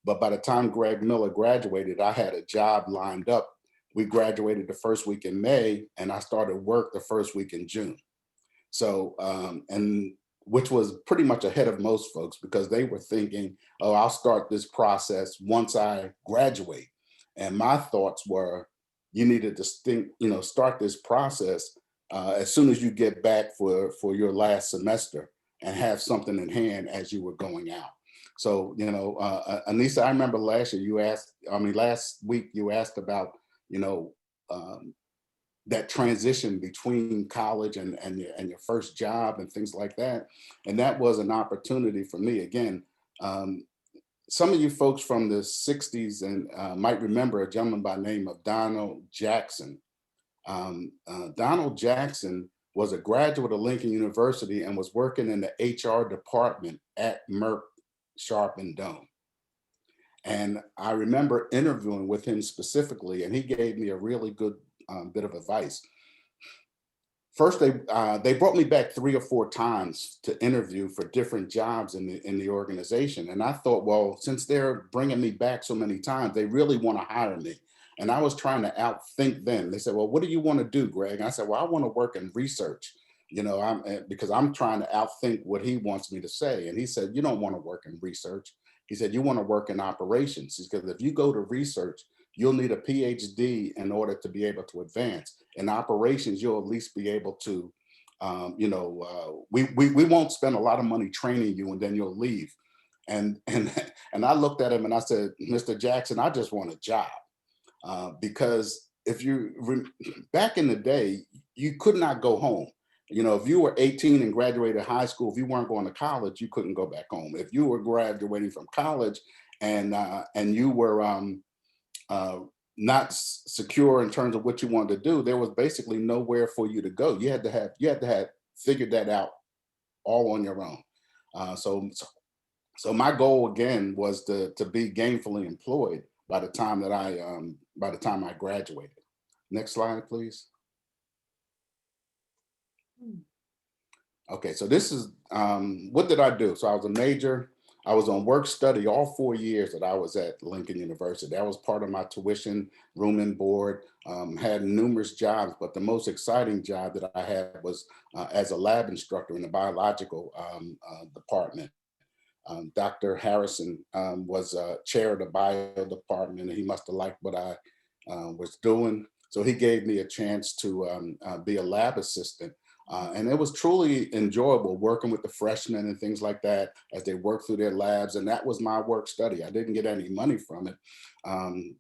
But by the time Greg Miller graduated, I had a job lined up. We graduated the first week in May, and I started work the first week in June. So, and which was pretty much ahead of most folks, because they were thinking, oh, I'll start this process once I graduate. And my thoughts were, you needed to start this process as soon as you get back for your last semester and have something in hand as you were going out. So, Anissa, I remember last week you asked about, that transition between college and your first job and things like that. And that was an opportunity for me. Again, some of you folks from the 60s and might remember a gentleman by the name of Donald Jackson. Donald Jackson was a graduate of Lincoln University and was working in the HR department at Merck Sharp and Dohme. And I remember interviewing with him specifically, and he gave me a really good bit of advice. First, they brought me back 3 or 4 times to interview for different jobs in the organization. And I thought, well, since they're bringing me back so many times, they really want to hire me. And I was trying to outthink them. They said, well, what do you want to do, Greg? And I said, well, I want to work in research, because I'm trying to outthink what he wants me to say. And he said, you don't want to work in research. He said, you want to work in operations. Because if you go to research, you'll need a PhD in order to be able to advance. In operations, you'll at least be able to, we won't spend a lot of money training you and then you'll leave. And I looked at him and I said, Mr. Jackson, I just want a job. Because back in the day, you could not go home. If you were 18 and graduated high school, if you weren't going to college, you couldn't go back home. If you were graduating from college and you were not secure in terms of what you wanted to do, there was basically nowhere for you to go. You had to have figured that out all on your own. So my goal again was to be gainfully employed by the time that I graduated. Next slide, please. Okay, so this is what did I do? So I was a major. I was on work study all 4 years that I was at Lincoln University. That was part of my tuition, room and board, had numerous jobs, but the most exciting job that I had was as a lab instructor in the biological department. Dr. Harrison was chair of the bio department, and he must have liked what I was doing. So he gave me a chance to be a lab assistant. And it was truly enjoyable working with the freshmen and things like that as they work through their labs. And that was my work study. I didn't get any money from it.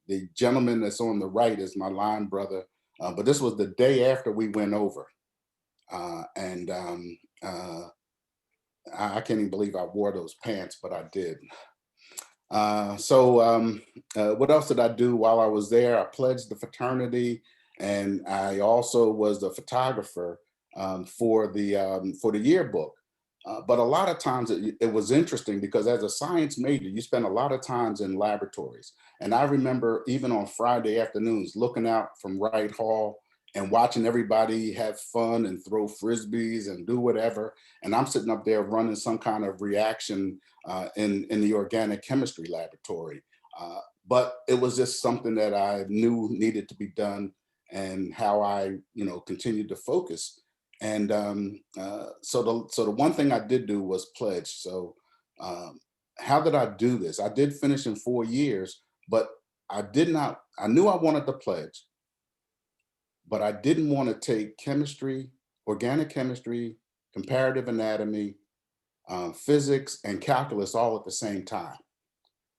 The gentleman that's on the right is my line brother. But this was the day after we went over. I can't even believe I wore those pants, but I did. What else did I do while I was there? I pledged the fraternity, and I also was the photographer for the yearbook. But a lot of times it was interesting because as a science major, you spend a lot of times in laboratories. And I remember even on Friday afternoons, looking out from Wright Hall and watching everybody have fun and throw Frisbees and do whatever. And I'm sitting up there running some kind of reaction in the organic chemistry laboratory. But it was just something that I knew needed to be done, and how I, continued to focus. And so the one thing I did do was pledge. So how did I do this? I did finish in 4 years, but I knew I wanted to pledge, but I didn't want to take chemistry, organic chemistry, comparative anatomy, physics, and calculus all at the same time.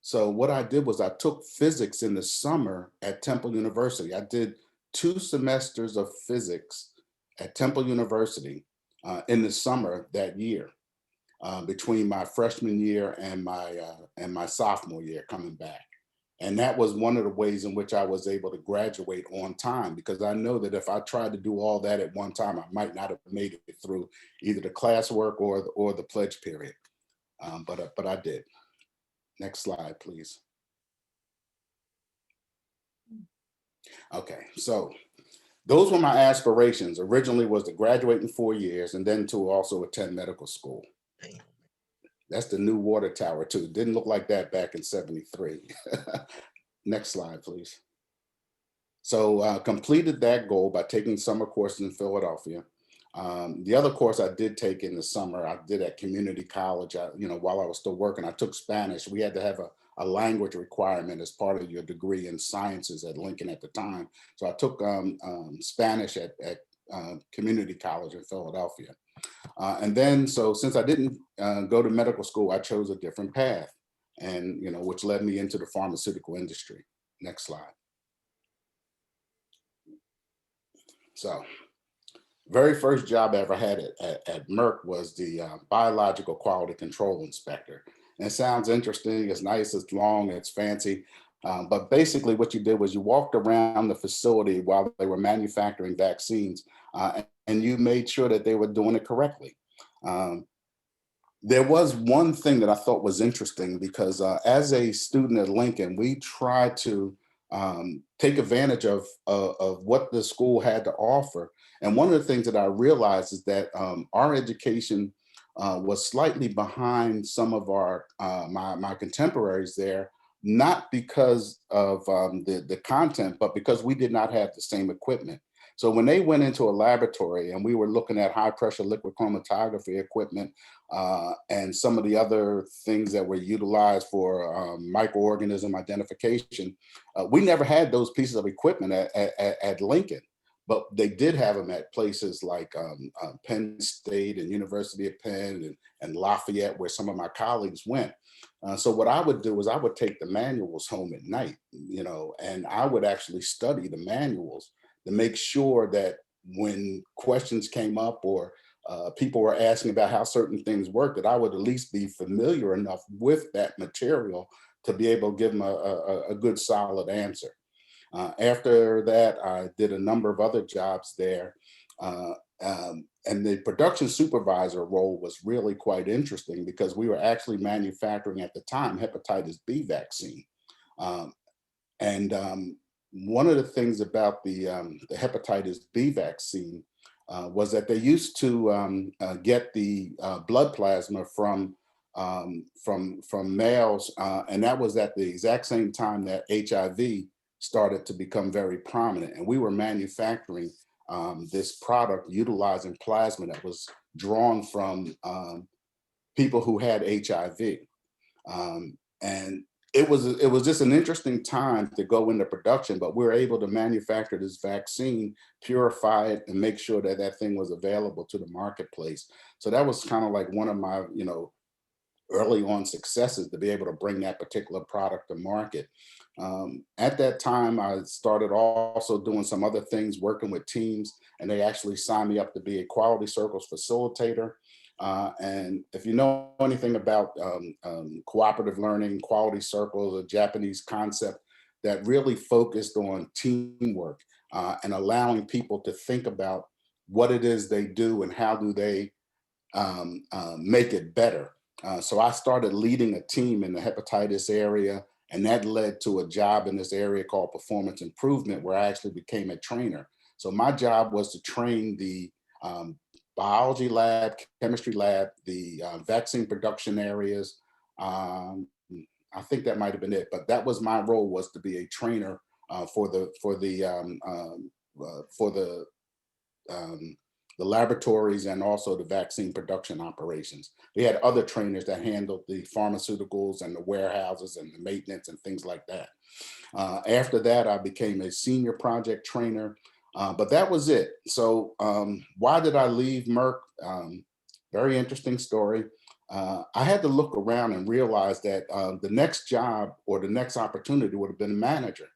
So what I did was I took physics in the summer at Temple University. I did 2 semesters of physics at Temple University in the summer that year, between my freshman year and my sophomore year coming back. And that was one of the ways in which I was able to graduate on time, because I know that if I tried to do all that at one time, I might not have made it through either the classwork or the pledge period. But I did. Next slide, please. Okay, so those were my aspirations. Originally was to graduate in 4 years and then to also attend medical school. That's the new water tower too. It didn't look like that back in '73. Next slide, please. So completed that goal by taking summer courses in Philadelphia. The other course I did take in the summer, I did at community college. While I was still working, I took Spanish. We had to have a language requirement as part of your degree in sciences at Lincoln at the time. So I took Spanish at community college in Philadelphia. And then, so since I didn't go to medical school, I chose a different path, and which led me into the pharmaceutical industry. Next slide. So, very first job I ever had at Merck was the biological quality control inspector. And it sounds interesting, it's nice, it's long, it's fancy. But basically what you did was you walked around the facility while they were manufacturing vaccines, and you made sure that they were doing it correctly. There was one thing that I thought was interesting, because as a student at Lincoln, we tried to take advantage of what the school had to offer. And one of the things that I realized is that our education was slightly behind some of our my contemporaries there, not because of the content, but because we did not have the same equipment. So when they went into a laboratory and we were looking at high pressure liquid chromatography equipment and some of the other things that were utilized for microorganism identification, we never had those pieces of equipment at Lincoln, but they did have them at places like Penn State and University of Penn and Lafayette, where some of my colleagues went. So what I would do is I would take the manuals home at night, and I would actually study the manuals to make sure that when questions came up or people were asking about how certain things work, that I would at least be familiar enough with that material to be able to give them a good solid answer. After that, I did a number of other jobs there. And the production supervisor role was really quite interesting, because we were actually manufacturing at the time hepatitis B vaccine. One of the things about the hepatitis B vaccine was that they used to get the blood plasma from males, and that was at the exact same time that HIV started to become very prominent. And we were manufacturing this product utilizing plasma that was drawn from people who had HIV. And it was just an interesting time to go into production, but we were able to manufacture this vaccine, purify it, and make sure that that thing was available to the marketplace. So that was kind of like one of my, early on successes, to be able to bring that particular product to market. At that time, I started also doing some other things, working with teams, and they actually signed me up to be a Quality Circles facilitator. And if you know anything about cooperative learning, Quality Circles, a Japanese concept that really focused on teamwork and allowing people to think about what it is they do and how do they make it better. So I started leading a team in the hepatitis area, and that led to a job in this area called performance improvement, where I actually became a trainer. So my job was to train the biology lab, chemistry lab, the vaccine production areas. I think that might have been it, but that was my role, was to be a trainer for the the laboratories and also the vaccine production operations. We had other trainers that handled the pharmaceuticals and the warehouses and the maintenance and things like that. After that, I became a senior project trainer, but that was it. So why did I leave Merck? Very interesting story. I had to look around and realize that the next job or the next opportunity would have been a manager.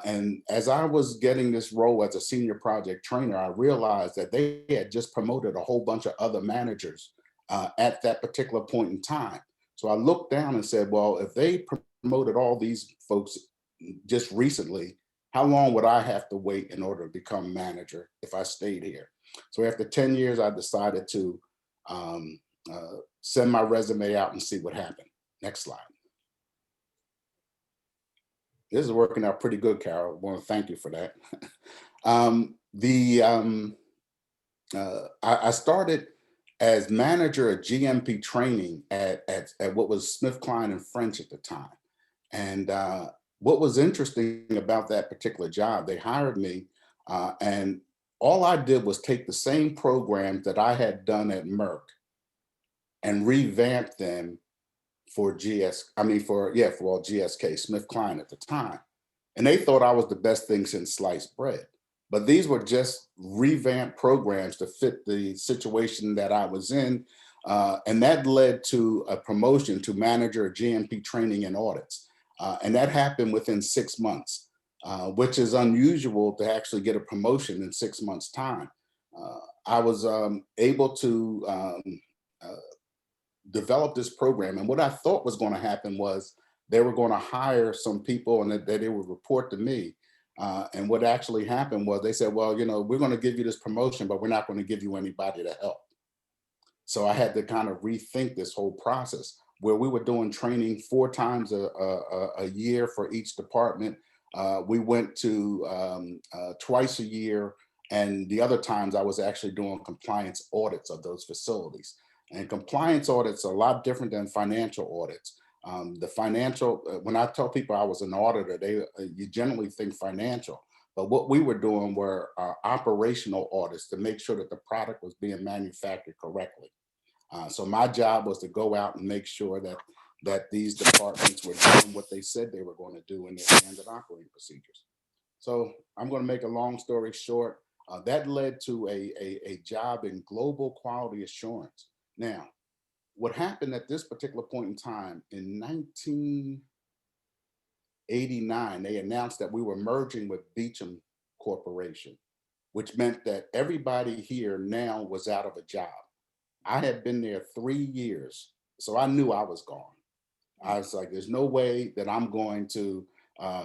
And as I was getting this role as a senior project trainer, I realized that they had just promoted a whole bunch of other managers at that particular point in time. So I looked down and said, well, if they promoted all these folks just recently, how long would I have to wait in order to become manager if I stayed here? So after 10 years, I decided to send my resume out and see what happened. Next slide. This is working out pretty good, Carol. I want to thank you for that. I started as manager of GMP training at what was SmithKline and French at the time. And what was interesting about that particular job, they hired me and all I did was take the same programs that I had done at Merck and revamp them for GSK, SmithKline at the time. And they thought I was the best thing since sliced bread. But these were just revamped programs to fit the situation that I was in. And that led to a promotion to manager of GMP training and audits. And that happened within 6 months, which is unusual to actually get a promotion in 6 months' time. I was able to develop this program. And what I thought was going to happen was they were going to hire some people and that they would report to me. And what actually happened was they said, well, we're going to give you this promotion, but we're not going to give you anybody to help. So I had to kind of rethink this whole process where we were doing training 4 times a year for each department. We went to twice a year. And the other times I was actually doing compliance audits of those facilities. And compliance audits are a lot different than financial audits. The financial, when I tell people I was an auditor, you generally think financial, but what we were doing were operational audits to make sure that the product was being manufactured correctly. So my job was to go out and make sure that these departments were doing what they said they were going to do in their standard operating procedures. So I'm going to make a long story short. That led to a job in global quality assurance. Now, what happened at this particular point in time, in 1989, they announced that we were merging with Beecham Corporation, which meant that everybody here now was out of a job. I had been there 3 years, so I knew I was gone. I was like, there's no way that I'm going to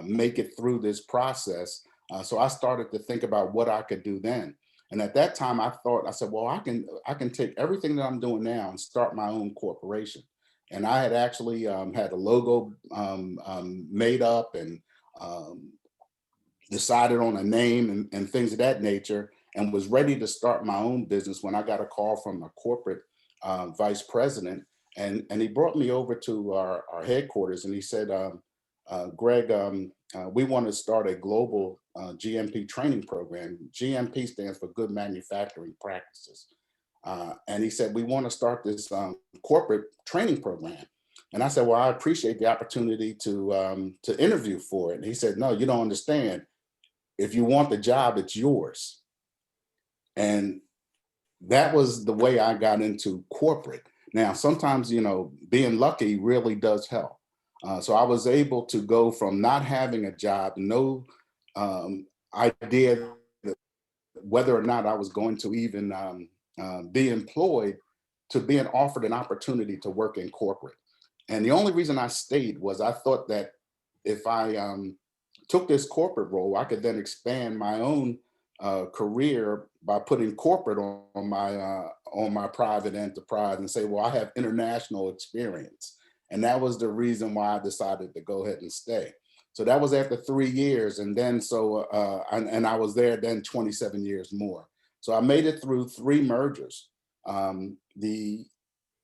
make it through this process. So I started to think about what I could do then. And at that time, I said, well, I can take everything that I'm doing now and start my own corporation. And I had actually had a logo made up and decided on a name and things of that nature, and was ready to start my own business when I got a call from a corporate vice president. And he brought me over to our headquarters and he said, Greg, we want to start a global GMP training program. GMP stands for Good Manufacturing Practices. And he said, we want to start this corporate training program. And I said, well, I appreciate the opportunity to interview for it. And he said, no, you don't understand. If you want the job, it's yours. And that was the way I got into corporate. Now, sometimes, being lucky really does help. So I was able to go from not having a job, no idea whether or not I was going to even be employed, to being offered an opportunity to work in corporate. And the only reason I stayed was I thought that if I took this corporate role, I could then expand my own career by putting corporate on my private enterprise and say, well, I have international experience. And that was the reason why I decided to go ahead and stay. So that was after 3 years. And then and I was there then 27 years more. So I made it through 3 mergers.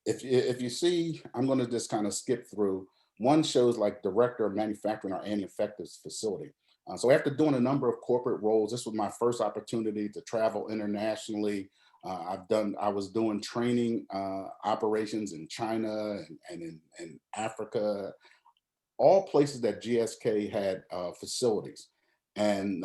If you see, I'm going to just kind of skip through. One shows like director of manufacturing our anti-infectives facility. So after doing a number of corporate roles, this was my first opportunity to travel internationally. I was doing training operations in China and in Africa, all places that GSK had facilities. And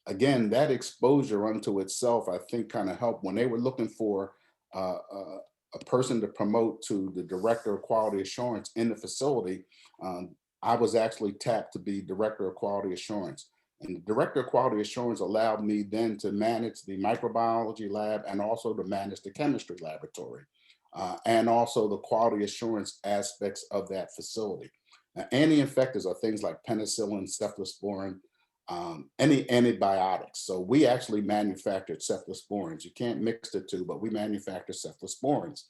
again, that exposure unto itself, I think, kind of helped when they were looking for a person to promote to the director of quality assurance in the facility. I was actually tapped to be director of quality assurance. And the director of quality assurance allowed me then to manage the microbiology lab and also to manage the chemistry laboratory and also the quality assurance aspects of that facility. Now, anti-infectives are things like penicillin, cephalosporin, any antibiotics. So we actually manufactured cephalosporins. You can't mix the two, but we manufacture cephalosporins.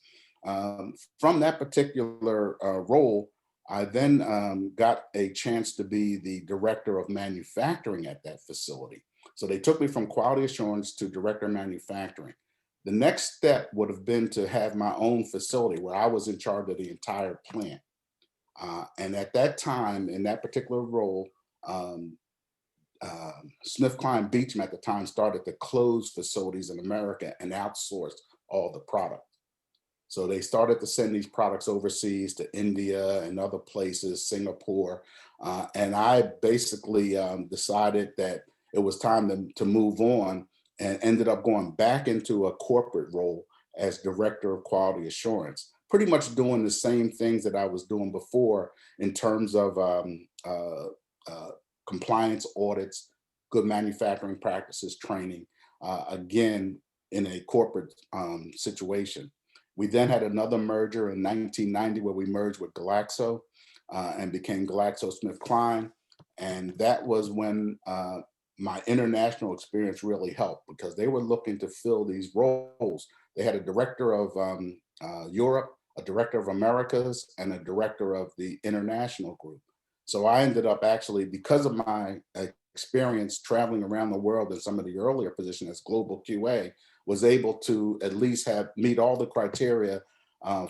From that particular role, I then got a chance to be the director of manufacturing at that facility. So they took me from quality assurance to director of manufacturing. The next step would have been to have my own facility where I was in charge of the entire plant. And at that time, in that particular role, SmithKline Beecham at the time started to close facilities in America and outsource all the product. So they started to send these products overseas to India and other places, Singapore. And I basically decided that it was time to move on and ended up going back into a corporate role as director of quality assurance, pretty much doing the same things that I was doing before in terms of compliance audits, good manufacturing practices training, again, in a corporate situation. We then had another merger in 1990 where we merged with Glaxo and became GlaxoSmithKline. And that was when my international experience really helped because they were looking to fill these roles. They had a director of Europe, a director of Americas, and a director of the international group. So I ended up actually, because of my experience traveling around the world in some of the earlier positions as global QA, was able to at least meet all the criteria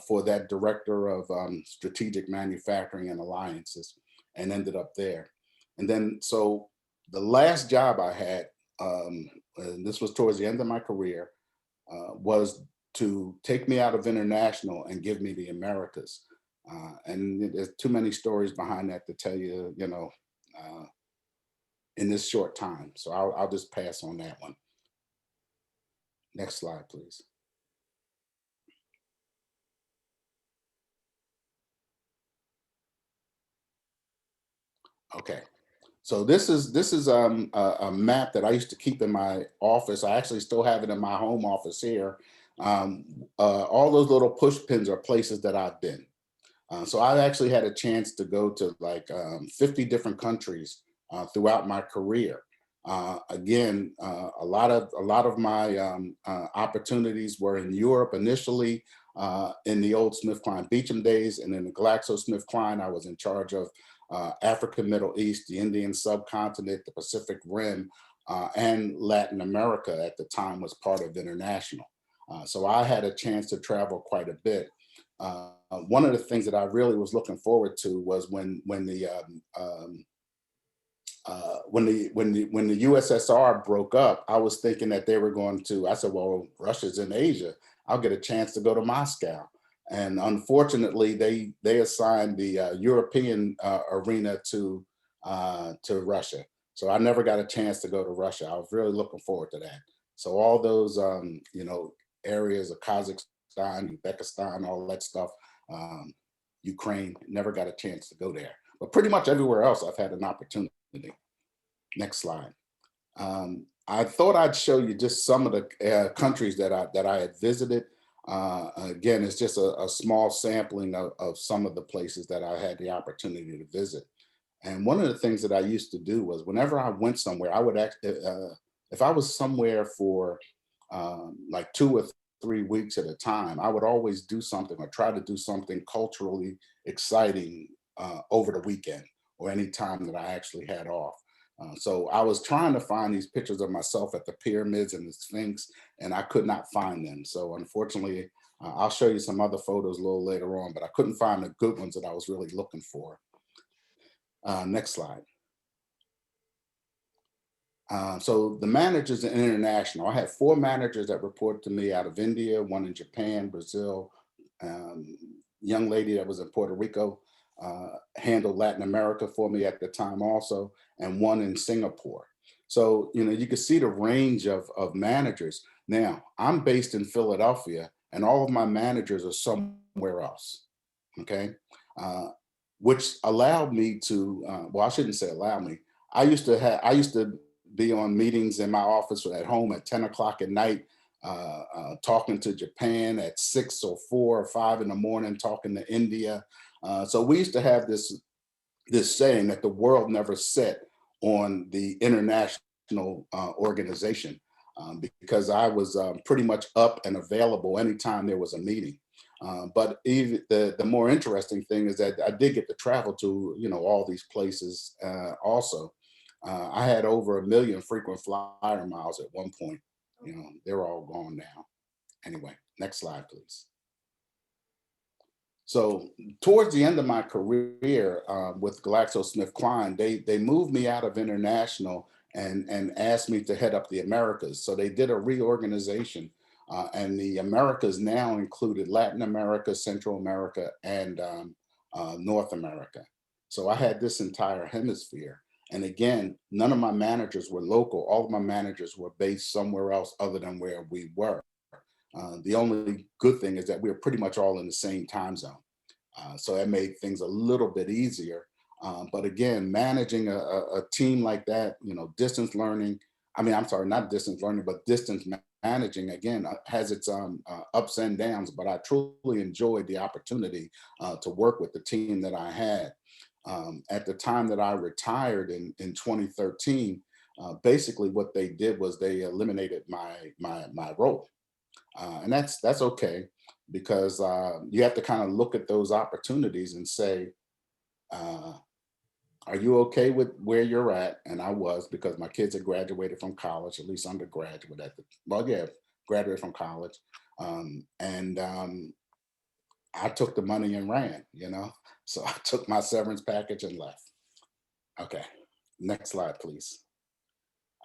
for that director of strategic manufacturing and alliances, and ended up there. And then, so the last job I had, and this was towards the end of my career, was to take me out of international and give me the Americas. And there's too many stories behind that to tell you, in this short time. So I'll just pass on that one. Next slide, please. Okay, so this is a map that I used to keep in my office. I actually still have it in my home office here. All those little push pins are places that I've been. So I've actually had a chance to go to like 50 different countries throughout my career. Again, a lot of my opportunities were in Europe initially, in the old SmithKline Beecham days, and in the GlaxoSmithKline, I was in charge of Africa, Middle East, the Indian subcontinent, the Pacific Rim, and Latin America at the time was part of international. So I had a chance to travel quite a bit. One of the things that I really was looking forward to was when the USSR broke up, I was thinking that they were going to, I said, well, Russia's in Asia. I'll get a chance to go to Moscow. And unfortunately, they assigned the European arena to Russia. So I never got a chance to go to Russia. I was really looking forward to that. So all those, areas of Kazakhstan, Uzbekistan, all that stuff, Ukraine, never got a chance to go there. But pretty much everywhere else, I've had an opportunity. Next slide. I thought I'd show you just some of the countries that I had visited. Again, it's just a small sampling of some of the places that I had the opportunity to visit. And one of the things that I used to do was whenever I went somewhere, I would if I was somewhere for like 2 or 3 weeks at a time, I would always do something or try to do something culturally exciting over the weekend or any time that I actually had off. So I was trying to find these pictures of myself at the pyramids and the Sphinx, and I could not find them. So unfortunately, I'll show you some other photos a little later on, but I couldn't find the good ones that I was really looking for. Next slide. So the managers are international. I had 4 managers that report to me out of India, 1 in Japan, Brazil, young lady that was in Puerto Rico, handled Latin America for me at the time also, and 1 in Singapore. So, you know, you can see the range of managers. Now, I'm based in Philadelphia, and all of my managers are somewhere else, okay? Which allowed me to, well, I shouldn't say allow me. I used to be on meetings in my office at home at 10 o'clock at night, talking to Japan at 6 or 4 or 5 in the morning, talking to India. So we used to have this saying that the world never set on the international organization, because I was pretty much up and available anytime there was a meeting. But even the more interesting thing is that I did get to travel to, you know, all these places also. I had over 1 million frequent flyer miles at one point. You know, they're all gone now. Anyway, next slide, please. So towards the end of my career with GlaxoSmithKline, they moved me out of international and asked me to head up the Americas. So they did a reorganization, and the Americas now included Latin America, Central America, and North America. So I had this entire hemisphere. And again, none of my managers were local. All of my managers were based somewhere else other than where we were. The only good thing is that we were pretty much all in the same time zone. So that made things a little bit easier. But again, managing a team like that, you know, distance learning, not distance learning, but distance managing, again, has its ups and downs, but I truly enjoyed the opportunity to work with the team that I had. At the time that I retired in 2013, basically what they did was they eliminated my role. And that's okay, because you have to kind of look at those opportunities and say, are you okay with where you're at? And I was, because my kids had graduated from college, at least undergraduate graduated from college. I took the money and ran, you know? So I took my severance package and left. Okay, next slide, please.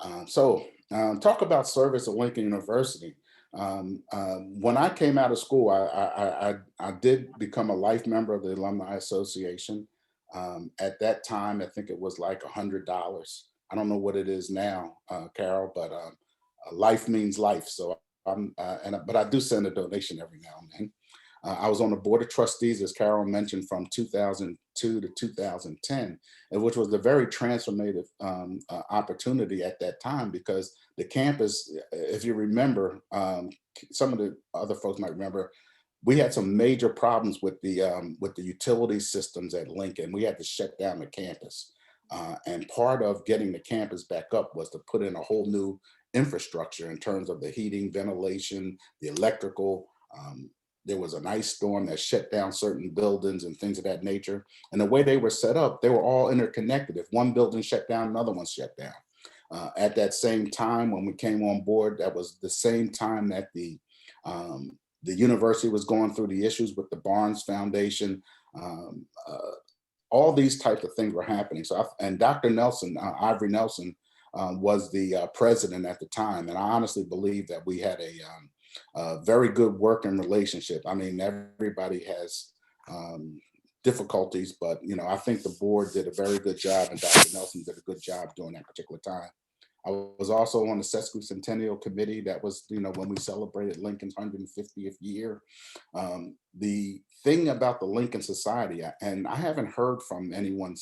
Talk about service at Lincoln University. When I came out of school, I did become a life member of the Alumni Association. At that time, I think it was like $100. I don't know what it is now, Carol, but life means life. So but I do send a donation every now and then. I was on the board of trustees, as Carol mentioned, from 2002 to 2010, which was a very transformative opportunity at that time, because the campus, if you remember, some of the other folks might remember, we had some major problems with the utility systems at Lincoln. We had to shut down the campus. And part of getting the campus back up was to put in a whole new infrastructure in terms of the heating, ventilation, the electrical. There was an ice storm that shut down certain buildings and things of that nature. And the way they were set up, they were all interconnected. If one building shut down, another one shut down. At that same time, when we came on board, that was the same time that the university was going through the issues with the Barnes Foundation. All these types of things were happening. And Dr. Nelson, Ivory Nelson, was the president at the time. And I honestly believe that we had a very good working relationship. I mean, everybody has difficulties, but you know, I think the board did a very good job, and Dr. Nelson did a good job during that particular time. I was also on the sesquicentennial committee. That was, you know, when we celebrated Lincoln's 150th year. The thing about the Lincoln Society, and I haven't heard from anyone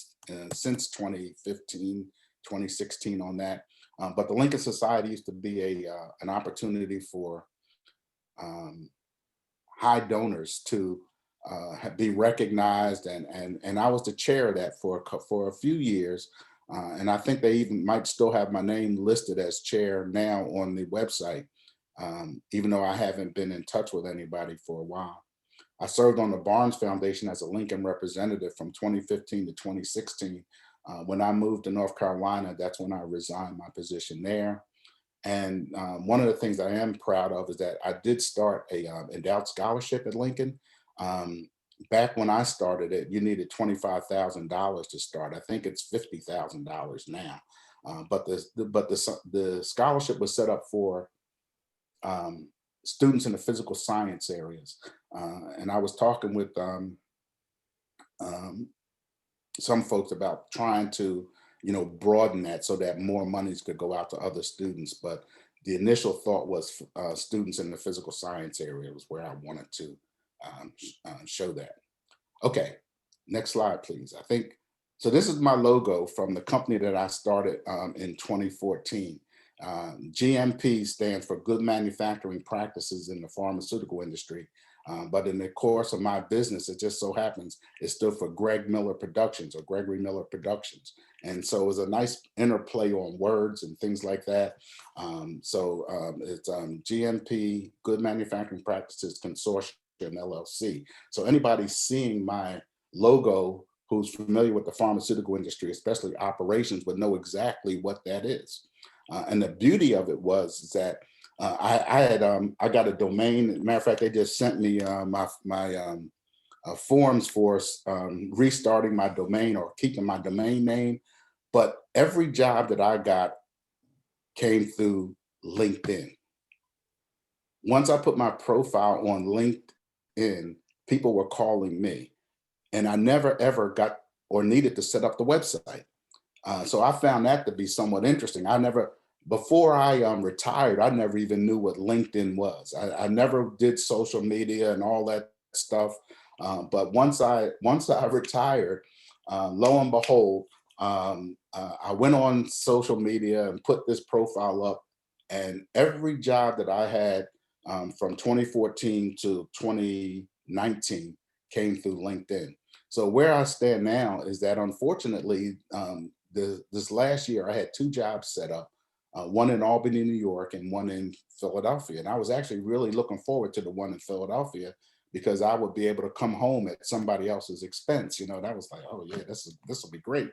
since 2015, 2016 on that, but the Lincoln Society used to be an opportunity for high donors to be recognized, and I was the chair of that for a few years, and I think they even might still have my name listed as chair now on the website, even though I haven't been in touch with anybody for a while. I served on the Barnes Foundation as a Lincoln representative from 2015 to 2016. When I moved to North Carolina, that's when I resigned my position there. And one of the things I am proud of is that I did start a endowed scholarship at Lincoln. Back when I started it, you needed $25,000 to start. I think it's $50,000 now. But the scholarship was set up for students in the physical science areas. And I was talking with some folks about trying to, broaden that so that more monies could go out to other students. But the initial thought was students in the physical science area was where I wanted to show that. Okay, next slide, please. I think, so this is my logo from the company that I started in 2014. GMP stands for Good Manufacturing Practices in the Pharmaceutical Industry. But in the course of my business, it just so happens it stood for Greg Miller Productions or Gregory Miller Productions. And so it was a nice interplay on words and things like that. It's GMP, Good Manufacturing Practices Consortium LLC. So anybody seeing my logo who's familiar with the pharmaceutical industry, especially operations, would know exactly what that is. And the beauty of it was that I got a domain. Matter of fact, they just sent me my forms for restarting my domain or keeping my domain name. But every job that I got came through LinkedIn. Once I put my profile on LinkedIn, people were calling me, and I never ever got or needed to set up the website. So I found that to be somewhat interesting. Before I retired, I never even knew what LinkedIn was. I never did social media and all that stuff. But once I retired, lo and behold, I went on social media and put this profile up, and every job that I had from 2014 to 2019 came through LinkedIn. So where I stand now is that, unfortunately, this last year I had 2 jobs set up. One in Albany, New York, and one in Philadelphia. And I was actually really looking forward to the one in Philadelphia because I would be able to come home at somebody else's expense. That was like, oh yeah, this will be great.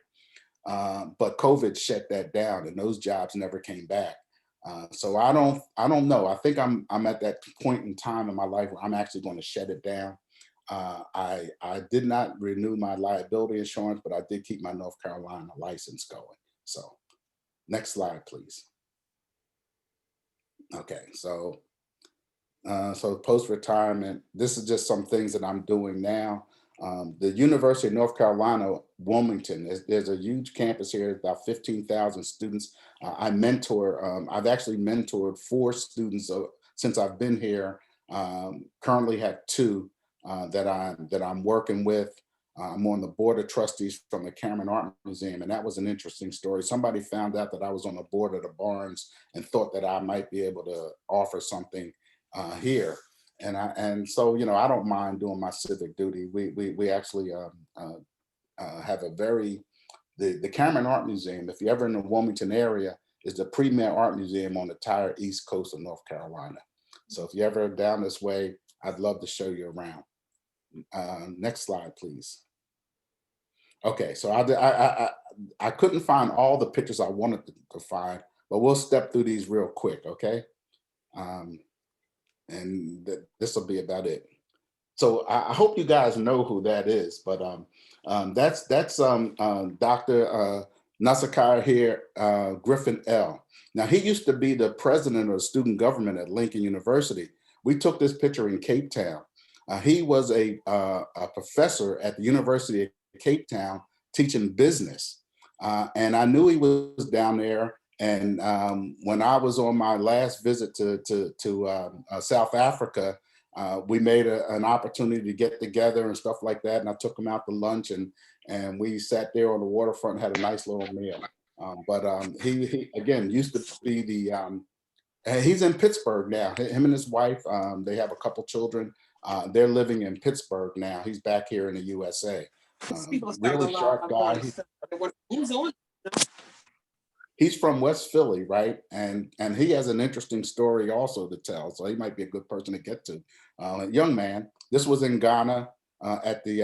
But COVID shut that down, and those jobs never came back. So I don't know. I think I'm at that point in time in my life where I'm actually going to shut it down. I did not renew my liability insurance, but I did keep my North Carolina license going. So next slide, please. Okay, so post-retirement, this is just some things that I'm doing now. The University of North Carolina, Wilmington, there's a huge campus here, about 15,000 students. I mentor, I've actually mentored 4 students since I've been here. Currently have 2 that I'm working with. I'm on the board of trustees from the Cameron Art Museum, and that was an interesting story. Somebody found out that I was on the board of the Barnes and thought that I might be able to offer something here. And so, I don't mind doing my civic duty. We actually have the Cameron Art Museum, if you're ever in the Wilmington area, is the premier art museum on the entire East Coast of North Carolina. So if you're ever down this way, I'd love to show you around. Next slide, please. Okay, so I couldn't find all the pictures I wanted to find, but we'll step through these real quick, okay? And this will be about it. So I hope you guys know who that is, but that's Dr. Nasakar here, Griffin L. Now, he used to be the president of student government at Lincoln University. We took this picture in Cape Town. He was a professor at the University of Cape Town teaching business. And I knew he was down there. And when I was on my last visit to South Africa, we made an opportunity to get together and stuff like that. And I took him out to lunch, and we sat there on the waterfront and had a nice little meal. He again used to be he's in Pittsburgh now. Him and his wife, they have a couple children. They're living in Pittsburgh now. He's back here in the USA. Really sharp guy. He's from West Philly, right? And he has an interesting story also to tell. So he might be a good person to get to. Young man, this was in Ghana at the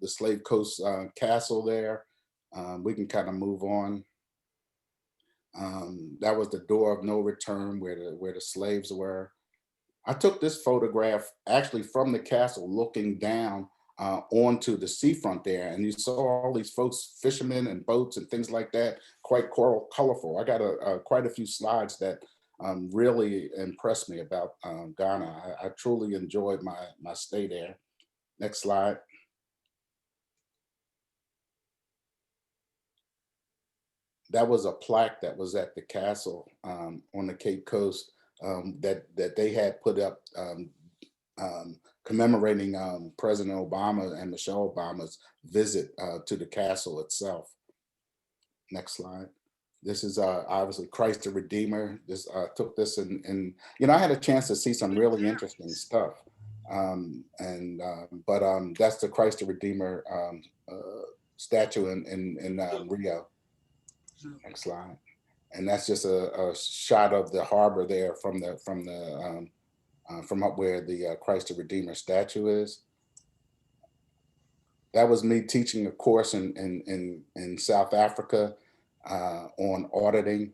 Slave Coast Castle there. We can kind of move on. That was the door of no return where the slaves were. I took this photograph actually from the castle looking down onto the seafront there, and you saw all these folks, fishermen and boats and things like that, quite colorful. I got quite a few slides that really impressed me about Ghana. I truly enjoyed my stay there. Next slide. That was a plaque that was at the castle on the Cape Coast that they had put up commemorating President Obama and Michelle Obama's visit to the castle itself. Next slide. This is obviously Christ the Redeemer. This took this and I had a chance to see some really interesting stuff. But that's the Christ the Redeemer statue in Rio. Next slide. And that's just a shot of the harbor there from up where the Christ the Redeemer statue is. That was me teaching a course in South Africa on auditing.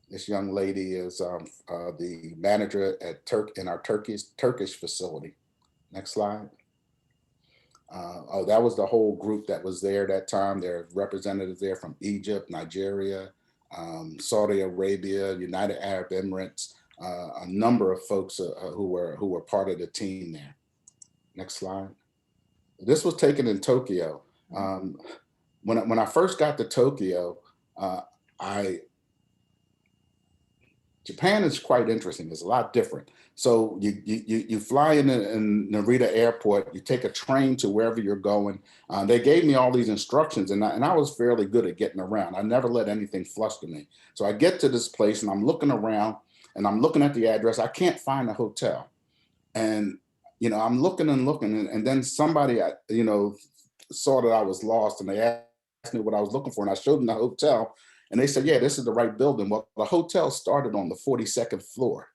This young lady is the manager at in our Turkish facility. Next slide. That was the whole group that was there that time. There are representatives there from Egypt, Nigeria, Saudi Arabia, United Arab Emirates, a number of folks who were part of the team there. Next slide. This was taken in Tokyo. When I first got to Tokyo, Japan is quite interesting. It's a lot different. So you fly in Narita Airport, you take a train to wherever you're going. They gave me all these instructions and I was fairly good at getting around. I never let anything fluster me. So I get to this place and I'm looking around and I'm looking at the address. I can't find a hotel. And, I'm looking and then somebody, saw that I was lost and they asked me what I was looking for and I showed them the hotel. And they said, yeah, this is the right building. Well, the hotel started on the 42nd floor.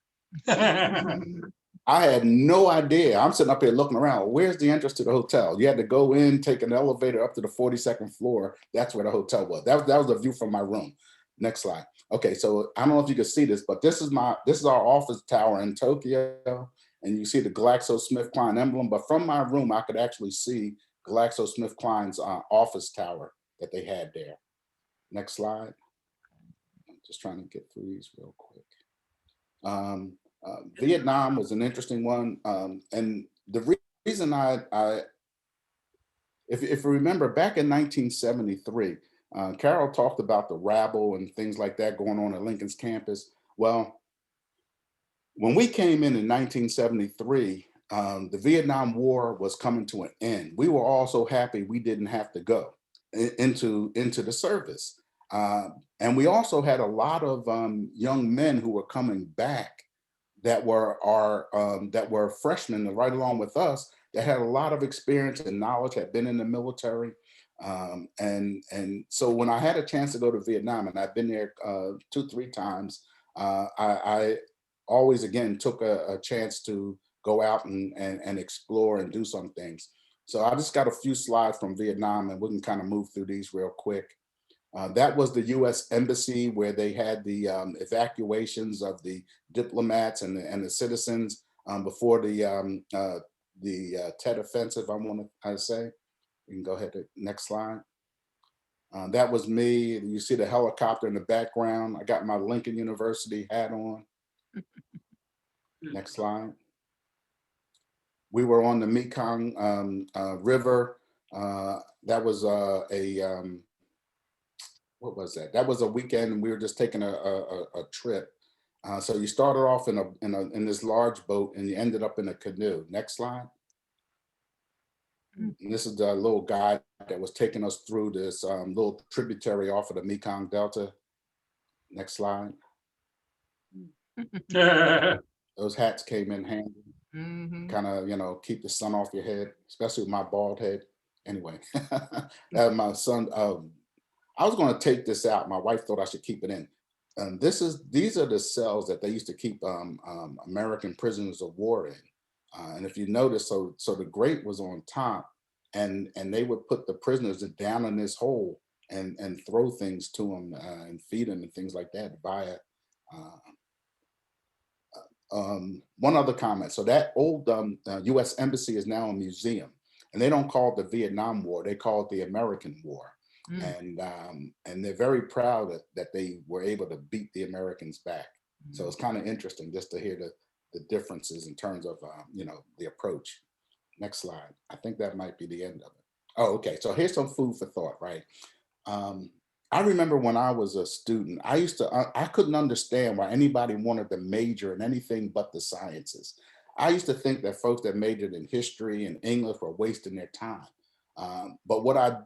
I had no idea. I'm sitting up here looking around. Where's the entrance to the hotel? You had to go in, take an elevator up to the 42nd floor. That's where the hotel was. That was the view from my room. Next slide. Okay, so I don't know if you can see this, but this is our office tower in Tokyo. And you see the GlaxoSmithKline emblem. But from my room, I could actually see GlaxoSmithKline's office tower that they had there. Next slide. I'm just trying to get through these real quick. Vietnam was an interesting one. And the reason if you remember back in 1973, Carol talked about the rabble and things like that going on at Lincoln's campus. Well, when we came in 1973, the Vietnam War was coming to an end. We were all so happy we didn't have to go into the service. And we also had a lot of young men who were coming back that were freshmen right along with us that had a lot of experience and knowledge, had been in the military. And so when I had a chance to go to Vietnam, and I've been there 2-3 times, I always again took a chance to go out and explore and do some things. So I just got a few slides from Vietnam and we can kind of move through these real quick. That was the US Embassy where they had the evacuations of the diplomats and the citizens before the Tet Offensive, I want to say. You can go ahead to next slide. That was me. You see the helicopter in the background. I got my Lincoln University hat on. Next slide. We were on the Mekong River. That was what was that? That was a weekend and we were just taking a trip. So you started off in this large boat and you ended up in a canoe. Next slide. And this is the little guide that was taking us through this little tributary off of the Mekong Delta. Next slide. Those hats came in handy. Kind of, keep the sun off your head, especially with my bald head. Anyway, that my son, I was going to take this out. My wife thought I should keep it in. These are the cells that they used to keep American prisoners of war in. And if you notice, so the grate was on top, and they would put the prisoners down in this hole and throw things to them and feed them and things like that via. One other comment. So that old U.S. Embassy is now a museum. and they don't call it the Vietnam War, they call it the American War. And they're very proud that they were able to beat the Americans back. So it's kind of interesting just to hear the differences in terms of, you know, the approach. Next slide. I think that might be the end of it. Oh, okay. So here's some food for thought, right? I remember when I was a student, I couldn't understand why anybody wanted to major in anything but the sciences. I used to think that folks that majored in history and English were wasting their time. But what I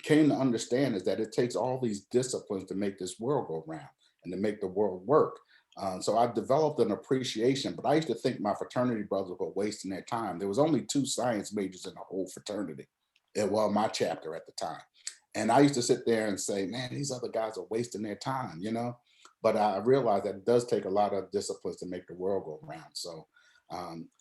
came to understand is that it takes all these disciplines to make this world go round and to make the world work. So I developed an appreciation, but I used to think my fraternity brothers were wasting their time. There was only 2 science majors in the whole fraternity. Well, my chapter at the time. And I used to sit there and say, man, these other guys are wasting their time, you know? But I realized that it does take a lot of disciplines to make the world go round. So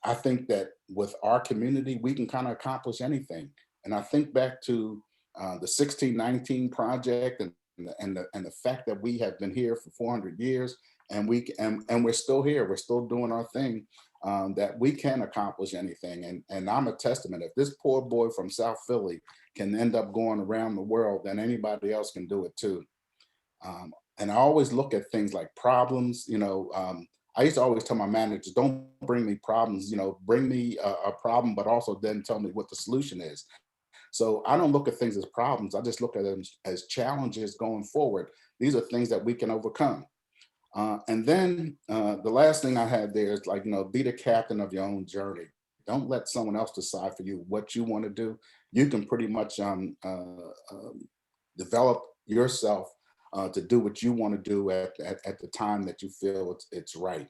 I think that with our community, we can kind of accomplish anything. And I think back to the 1619 project and the fact that we have been here for 400 years and we're still here, we're still doing our thing, that we can accomplish anything. And I'm a testament. If this poor boy from South Philly can end up going around the world, then anybody else can do it too. And I always look at things like problems, you know. I used to always tell my managers, don't bring me problems, you know, bring me a problem, but also then tell me what the solution is. So I don't look at things as problems. I just look at them as challenges going forward. These are things that we can overcome. And then the last thing I had there is, like, you know, be the captain of your own journey. Don't let someone else decide for you what you want to do. You can pretty much develop yourself to do what you want to do at the time that you feel it's right.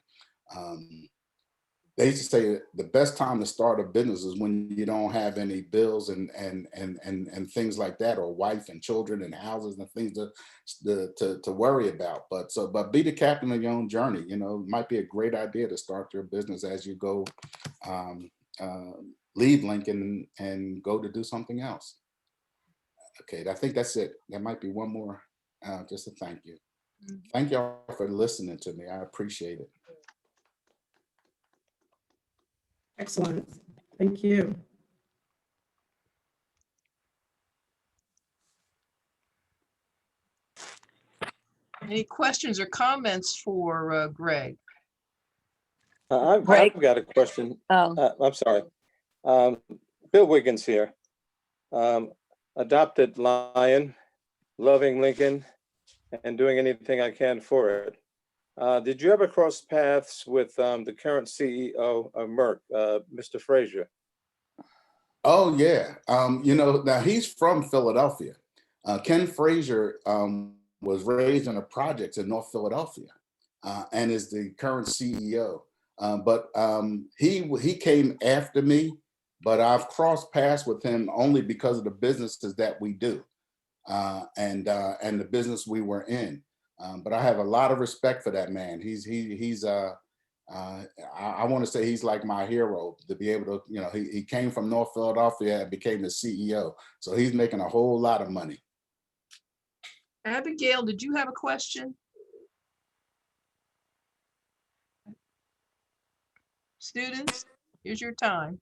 They used to say the best time to start a business is when you don't have any bills and things like that, or wife and children and houses and things to worry about. But be the captain of your own journey. You know, it might be a great idea to start your business as you go leave Lincoln and go to do something else. Okay, I think that's it. There might be one more, just a thank you. Thank y'all for listening to me. I appreciate it. Excellent. Thank you. Any questions or comments for Greg? I've got a question. I'm sorry. Bill Wiggins here. Adopted Lion, loving Lincoln, and doing anything I can for it. Did you ever cross paths with the current CEO of Merck, Mr. Frazier? Oh, yeah. You know, now he's from Philadelphia. Ken Frazier was raised in a project in North Philadelphia and is the current CEO. But he came after me, but I've crossed paths with him only because of the businesses that we do and the business we were in. But I have a lot of respect for that man. I want to say he's like my hero to be able to, you know, he came from North Philadelphia and became the CEO. So he's making a whole lot of money. Abigail, did you have a question? Students, here's your time.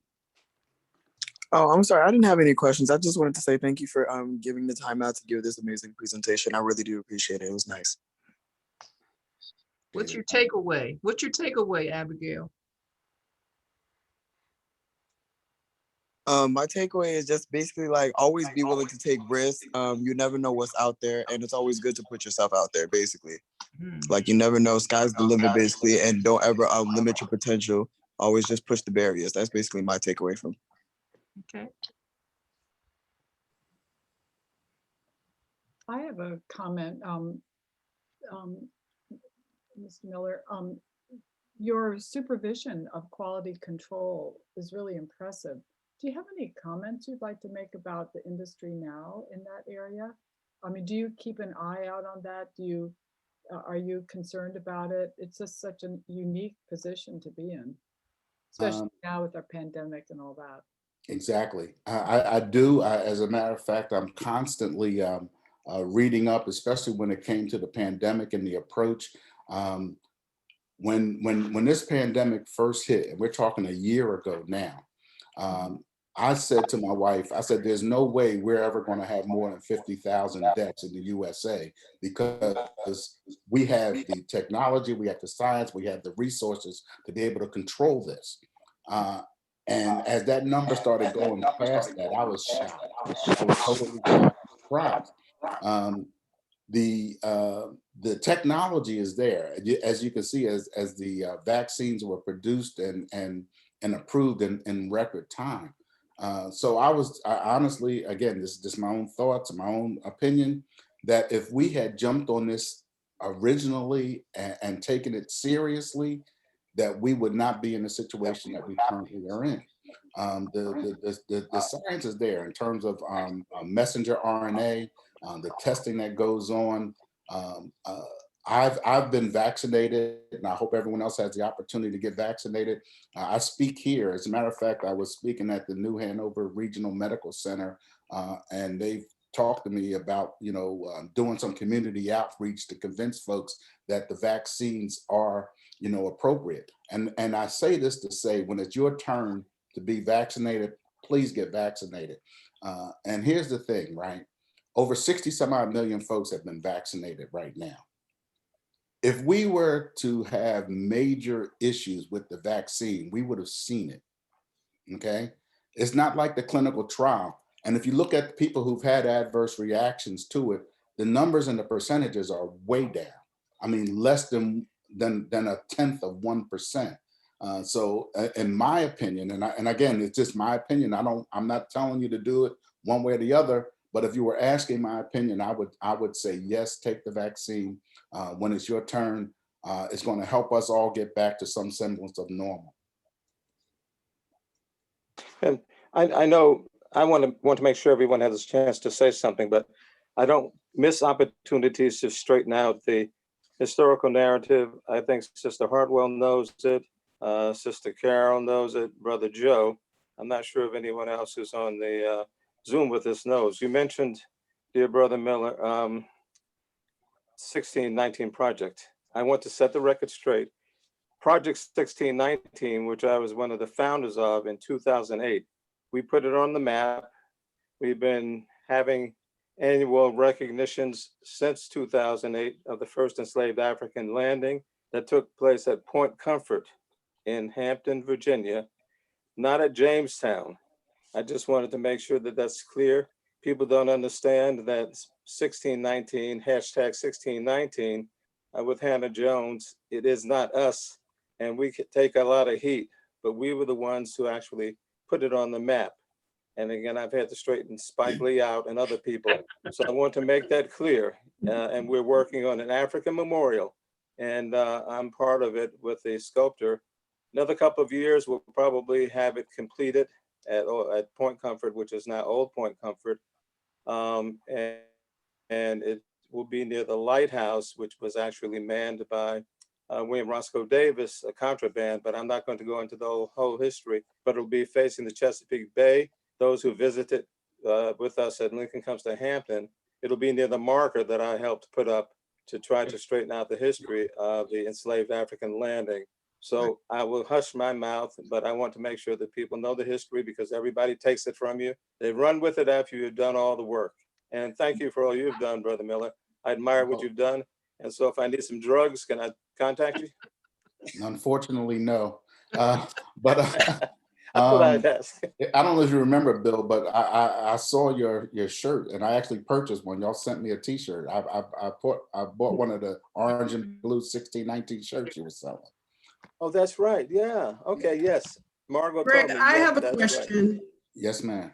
Oh, I'm sorry. I didn't have any questions. I just wanted to say thank you for giving the time out to give this amazing presentation. I really do appreciate it. It was nice. What's your takeaway? What's your takeaway, Abigail? My takeaway is just basically like always be willing to take risks. You never know what's out there, and it's always good to put yourself out there. Basically, like you never know, sky's the limit. Basically, and don't ever limit your potential. Always just push the barriers. That's basically my takeaway from. Okay. I have a comment, Mr. Miller. Your supervision of quality control is really impressive. Do you have any comments you'd like to make about the industry now in that area? I mean, do you keep an eye out on that? Are you concerned about it? It's just such a unique position to be in, especially now with our pandemic and all that. Exactly. I do. As a matter of fact, I'm constantly reading up, especially when it came to the pandemic and the approach. When this pandemic first hit, and we're talking a year ago now, I said to my wife, I said, there's no way we're ever going to have more than 50,000 deaths in the USA, because we have the technology, we have the science, we have the resources to be able to control this. And as that number started going past that, I was shocked. I was totally shocked. The technology is there, as you can see, as the vaccines were produced and approved in record time. So I honestly, again, this is just my own thoughts, my own opinion, that if we had jumped on this originally and taken it seriously, that we would not be in the situation that we currently are in. The science is there in terms of messenger RNA, the testing that goes on. I've been vaccinated, and I hope everyone else has the opportunity to get vaccinated. I speak here. As a matter of fact, I was speaking at the New Hanover Regional Medical Center, and they've talked to me about, doing some community outreach to convince folks that the vaccines are, appropriate. And I say this to say, when it's your turn to be vaccinated, please get vaccinated. And here's the thing, right? Over 60 some odd million folks have been vaccinated right now. If we were to have major issues with the vaccine, we would have seen it, okay? It's not like the clinical trial. And if you look at people who've had adverse reactions to it, the numbers and the percentages are way down. I mean, less than a tenth of 1%. So in my opinion, and again, it's just my opinion, I'm not telling you to do it one way or the other, but if you were asking my opinion, I would say, yes, take the vaccine. When it's your turn, it's going to help us all get back to some semblance of normal. And I know I want to make sure everyone has a chance to say something, but I don't miss opportunities to straighten out the historical narrative. I think Sister Hartwell knows it. Sister Carol knows it. Brother Joe. I'm not sure if anyone else who's on the Zoom with us knows. You mentioned, dear Brother Miller, 1619 Project. I want to set the record straight. Project 1619, which I was one of the founders of in 2008, we put it on the map. We've been having annual recognitions since 2008 of the first enslaved African landing that took place at Point Comfort in Hampton, Virginia, not at Jamestown. I just wanted to make sure that that's clear. People don't understand that 1619, hashtag 1619, with Hannah Jones, it is not us, and we could take a lot of heat, but we were the ones who actually put it on the map. And again, I've had to straighten Spike Lee out and other people. So I want to make that clear. And we're working on an African memorial, and I'm part of it with the sculptor. Another couple of years, we'll probably have it completed at Point Comfort, which is now Old Point Comfort. And it will be near the lighthouse, which was actually manned by William Roscoe Davis, a contraband, but I'm not going to go into the whole history, but it'll be facing the Chesapeake Bay. Those who visited with us at Lincoln Comes to Hampton, it'll be near the marker that I helped put up to try to straighten out the history of the enslaved African landing. So I will hush my mouth, but I want to make sure that people know the history, because everybody takes it from you. They run with it after you've done all the work. And thank you for all you've done, Brother Miller. I admire what you've done. And so if I need some drugs, can I contact you? Unfortunately, no. But I thought I'd ask. I don't know if you remember, Bill, but I saw your shirt, and I actually purchased one. Y'all sent me a T-shirt. I bought one of the orange and blue 1619 shirts you were selling. Oh, that's right. Yeah. Okay. Yes. Margot. Greg, told me. I Yeah, have a that's question. right. Yes, ma'am.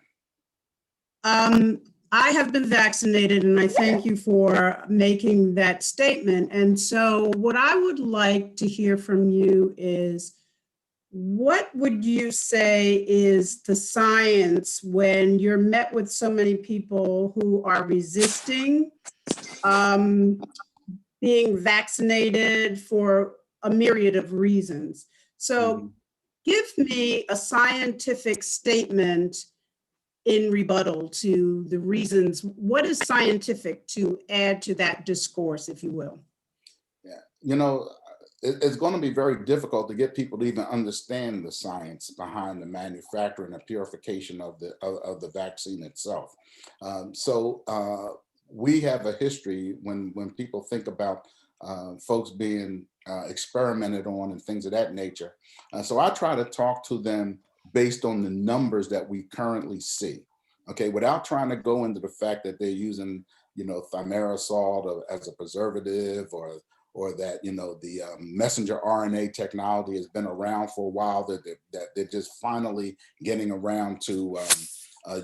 I have been vaccinated, and I thank you for making that statement. And so what I would like to hear from you is, what would you say is the science when you're met with so many people who are resisting being vaccinated for a myriad of reasons? So give me a scientific statement in rebuttal to the reasons. What is scientific to add to that discourse, if you will? Yeah, it's going to be very difficult to get people to even understand the science behind the manufacturing and purification of the vaccine itself. We have a history when people think about folks being experimented on and things of that nature. So I try to talk to them based on the numbers that we currently see, okay, without trying to go into the fact that they're using, thimerosal as a preservative, or that, the messenger RNA technology has been around for a while, that they're just finally getting around to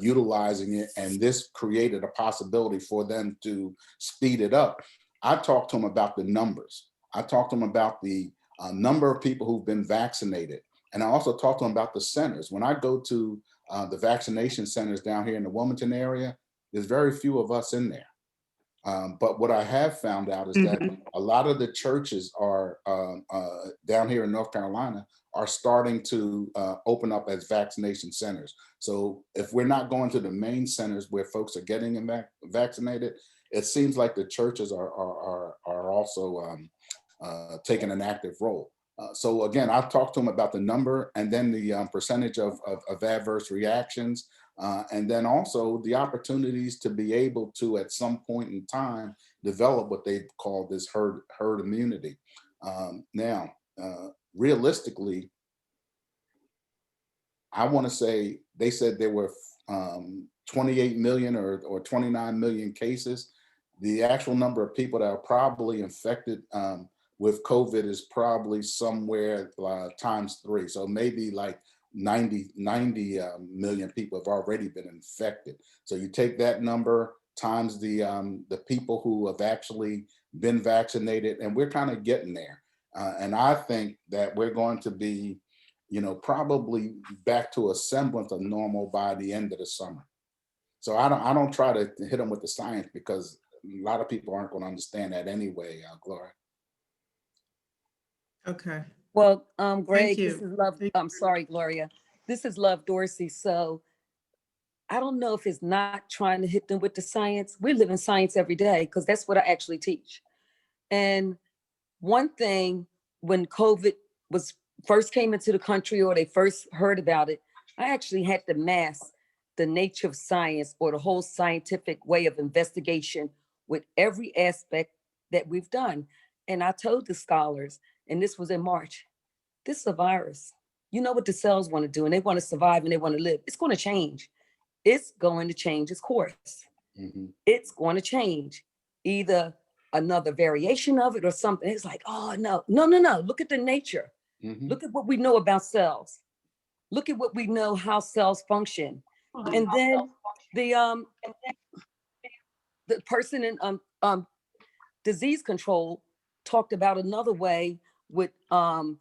utilizing it, and this created a possibility for them to speed it up. I talked to them about the numbers. I talked to them about the number of people who've been vaccinated. And I also talked to them about the centers. When I go to the vaccination centers down here in the Wilmington area, there's very few of us in there. But what I have found out is that a lot of the churches are down here in North Carolina are starting to open up as vaccination centers. So if we're not going to the main centers where folks are getting vaccinated, it seems like the churches are also taking an active role. So again, I've talked to them about the number, and then the percentage of adverse reactions, and then also the opportunities to be able to, at some point in time, develop what they call this herd immunity. Now, realistically, I want to say they said there were 28 million or 29 million cases. The actual number of people that are probably infected with COVID is probably somewhere times 3. So maybe like 90 million people have already been infected. So you take that number times the people who have actually been vaccinated, and we're kind of getting there. And I think that we're going to be, probably back to a semblance of normal by the end of the summer. So I don't try to hit them with the science, because a lot of people aren't going to understand that anyway, Gloria. Okay. Well, Greg, you. this is Love. I'm sorry, Gloria. This is Love Dorsey. So I don't know if it's not trying to hit them with the science. We live in science every day, because that's what I actually teach. And one thing, when COVID first came into the country, or they first heard about it, I actually had to mask the nature of science, or the whole scientific way of investigation, with every aspect that we've done. And I told the scholars, and this was in March, this is a virus. You know what the cells want to do, and they want to survive, and they want to live. It's going to change. It's going to change its course. It's going to change, either another variation of it or something. It's like, oh, no. Look at the nature. Look at what we know about cells. Look at what we know how cells function. And then the person in disease control talked about another way with the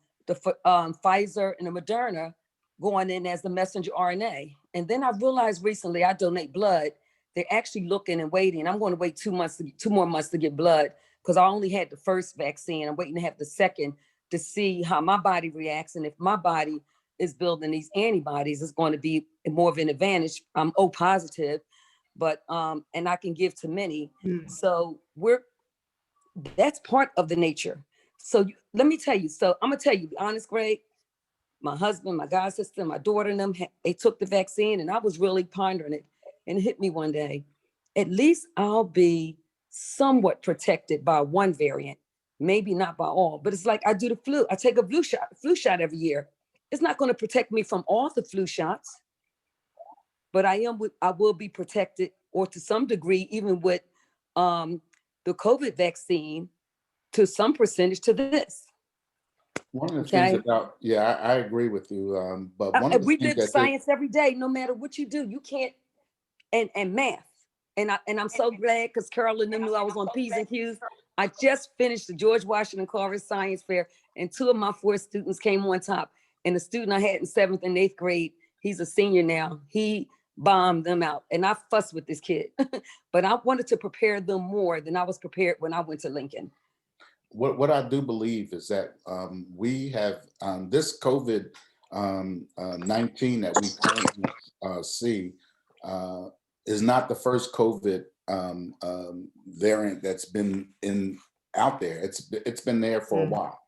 Pfizer and the Moderna going in as the messenger RNA. And then I realized recently, I donate blood. They're actually looking and waiting. I'm going to wait 2 more months to get blood, because I only had the first vaccine. I'm waiting to have the second to see how my body reacts. And if my body is building these antibodies, it's going to be more of an advantage. I'm O positive, but and I can give to many. So that's part of the nature. So let me tell you. So I'm gonna tell you, be honest, Greg. My husband, my god sister, my daughter, and them, they took the vaccine, and I was really pondering it, and it hit me one day. At least I'll be somewhat protected by one variant, maybe not by all. But it's like I do the flu. I take a flu shot every year. It's not going to protect me from all the flu shots, but I will be protected, or to some degree, even with the COVID vaccine, to some percentage to this. One of the things about, I agree with you. But one of the we things live science every day, no matter what you do. You can't, and math. And I'm so glad, because Carolyn knew I was on P's and Q's. I just finished the George Washington Carver Science Fair, and 2 of my 4 students came on top. And the student I had in 7th and 8th grade, he's a senior now. He bombed them out, and I fussed with this kid. But I wanted to prepare them more than I was prepared when I went to Lincoln. What I do believe is that we have this COVID 19 that we currently see is not the first COVID variant that's been in out there. It's been there for a while.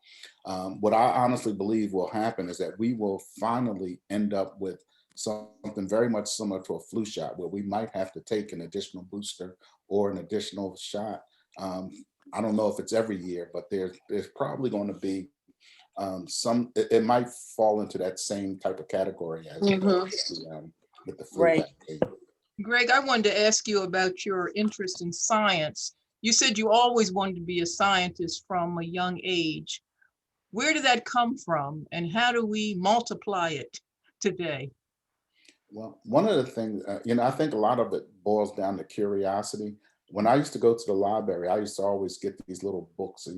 What I honestly believe will happen is that we will finally end up with something very much similar to a flu shot, where we might have to take an additional booster or an additional shot. I don't know if it's every year, but there's probably going to be it might fall into that same type of category as with the flu Right. vaccine. Greg, I wanted to ask you about your interest in science. You said you always wanted to be a scientist from a young age. Where did that come from, and how do we multiply it today? Well, one of the things, I think a lot of it boils down to curiosity. When I used to go to the library, I used to always get these little books,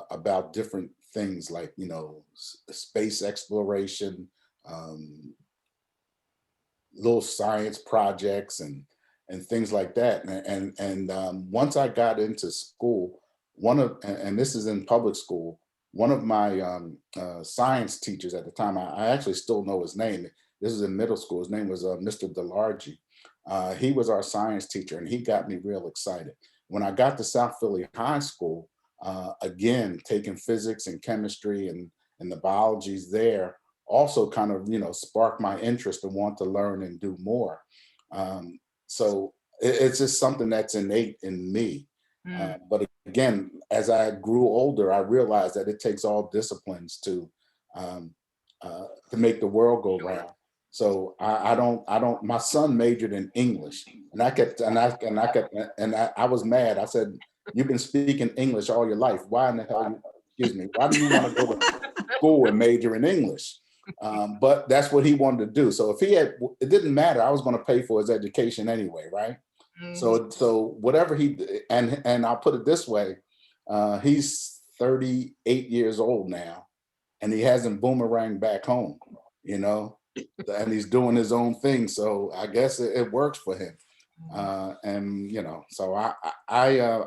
about different things like, space exploration, little science projects and things like that. And once I got into school, and this is in public school, one of my science teachers at the time, I actually still know his name. This is in middle school. His name was Mr. Delargy. He was our science teacher, and he got me real excited. When I got to South Philly High School, again, taking physics and chemistry and the biologies there also kind of, sparked my interest and want to learn and do more. So it's just something that's innate in me. But again, as I grew older, I realized that it takes all disciplines to make the world go round. So my son majored in English, and I was mad. I said, "You've been speaking English all your life. Why in the hell, why do you want to go to school and major in English?" But that's what he wanted to do. So if it didn't matter, I was going to pay for his education anyway, right? So whatever and I'll put it this way, he's 38 years old now, and he hasn't boomeranged back home, and he's doing his own thing. So I guess it works for him. And so I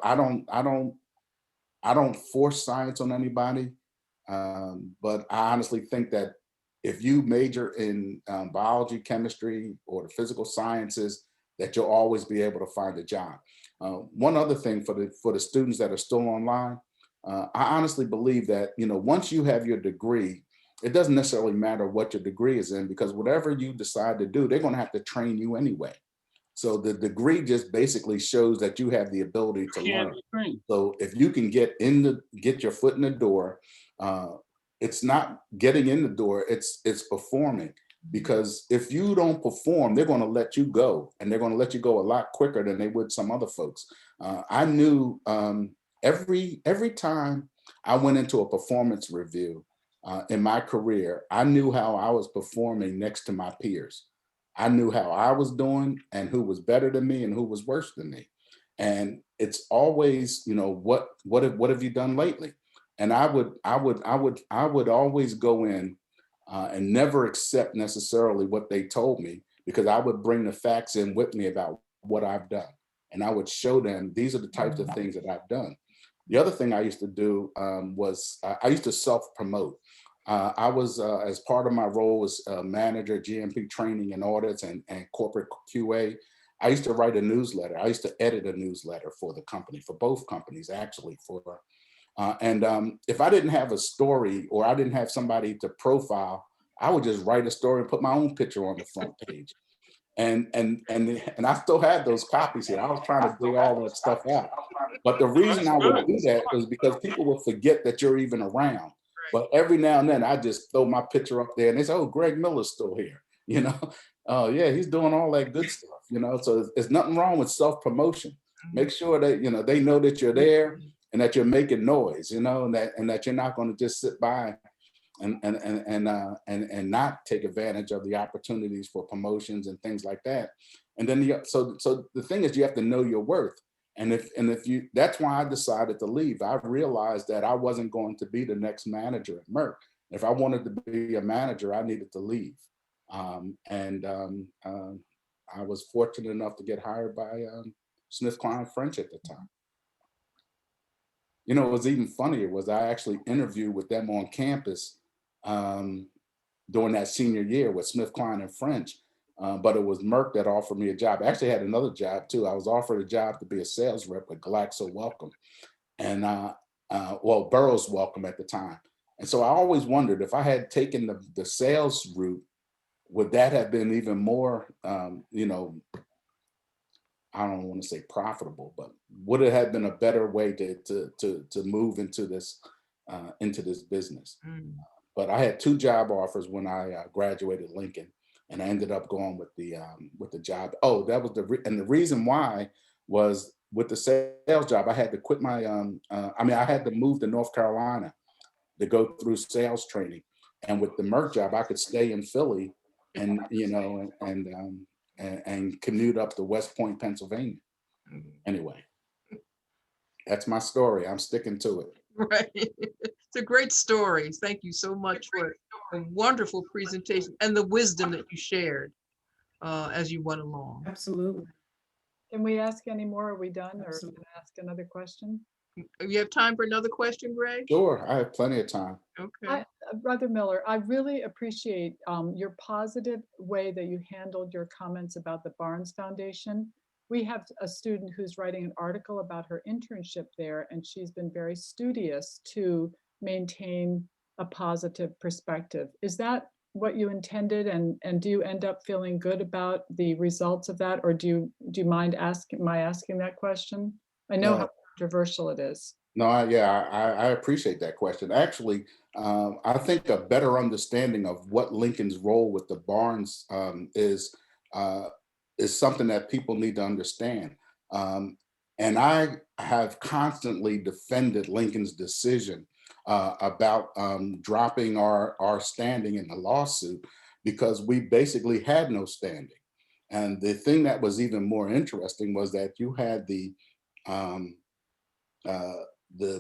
don't force science on anybody, but I honestly think that if you major in biology, chemistry, or the physical sciences, that you'll always be able to find a job. One other thing for the students that are still online, I honestly believe that once you have your degree, it doesn't necessarily matter what your degree is in, because whatever you decide to do, they're going to have to train you anyway. So the degree just basically shows that you have the ability to learn. So if you can get your foot in the door, it's not getting in the door, it's performing. Because if you don't perform, they're going to let you go, and they're going to let you go a lot quicker than they would some other folks. I knew every time I went into a performance review in my career, I knew how I was performing next to my peers. I knew how I was doing and who was better than me and who was worse than me. And it's always, what have you done lately? And I would always go in and never accept necessarily what they told me, because I would bring the facts in with me about what I've done. And I would show them, these are the types of things that I've done. The other thing I used to do was I used to self-promote. I was, as part of my role as manager, GMP training and audits and corporate QA, I used to write a newsletter. I used to edit a newsletter for the company, for both companies, actually. And if I didn't have a story, or I didn't have somebody to profile, I would just write a story and put my own picture on the front page. And I still have those copies here. I was trying to dig all that stuff out. But the reason I would do that was because people would forget that you're even around. But every now and then I just throw my picture up there and they say, "Oh, Greg Miller's still here." Oh yeah, he's doing all that good stuff. So there's nothing wrong with self-promotion. Make sure that they know that you're there and that you're making noise, and that you're not going to just sit by and not take advantage of the opportunities for promotions and things like that. And then so the thing is, you have to know your worth. And if you, that's why I decided to leave. I realized that I wasn't going to be the next manager at Merck. If I wanted to be a manager, I needed to leave. I was fortunate enough to get hired by SmithKline French at the time. What was even funnier was I actually interviewed with them on campus during that senior year with SmithKline and French. But it was Merck that offered me a job. I actually had another job too. I was offered a job to be a sales rep at Glaxo Wellcome. and well, Burroughs Welcome at the time. And so I always wondered if I had taken the sales route, would that have been even more, you know, I don't want to say profitable, but would it have been a better way to move into this business? But I had 2 job offers when I graduated Lincoln, and I ended up going with the job. Oh, that was the reason why was with the sales job, I had to quit my I had to move to North Carolina to go through sales training, and with the Merck job, I could stay in Philly and and commute up to West Point, Pennsylvania. Anyway, that's my story. I'm sticking to it. Right. It's a great story. Thank you so much for a wonderful presentation and the wisdom that you shared as you went along. Absolutely. Can we ask any more? Are we done? Or can I ask another question? You have time for another question, Greg? Sure, I have plenty of time. Okay. Brother Miller, I really appreciate your positive way that you handled your comments about the Barnes Foundation. We have a student who's writing an article about her internship there, and she's been very studious to maintain a positive perspective. Is that what you intended, and do you end up feeling good about the results of that, or do you mind my asking that question? I know how controversial it is. No, I appreciate that question. Actually, I think a better understanding of what Lincoln's role with the Barnes is something that people need to understand. And I have constantly defended Lincoln's decision about dropping our standing in the lawsuit, because we basically had no standing. And the thing that was even more interesting was that you had the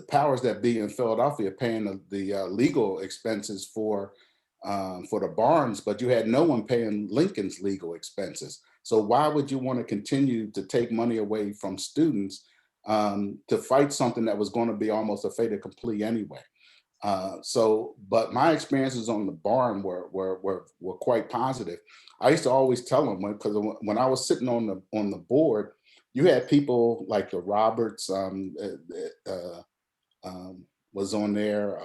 powers that be in Philadelphia paying the legal expenses for the Barnes, but you had no one paying Lincoln's legal expenses. So why would you want to continue to take money away from students to fight something that was going to be almost a fait accompli anyway? But my experiences on the Barn were quite positive. I used to always tell them, because when I was sitting on the board, you had people like the Roberts was on there,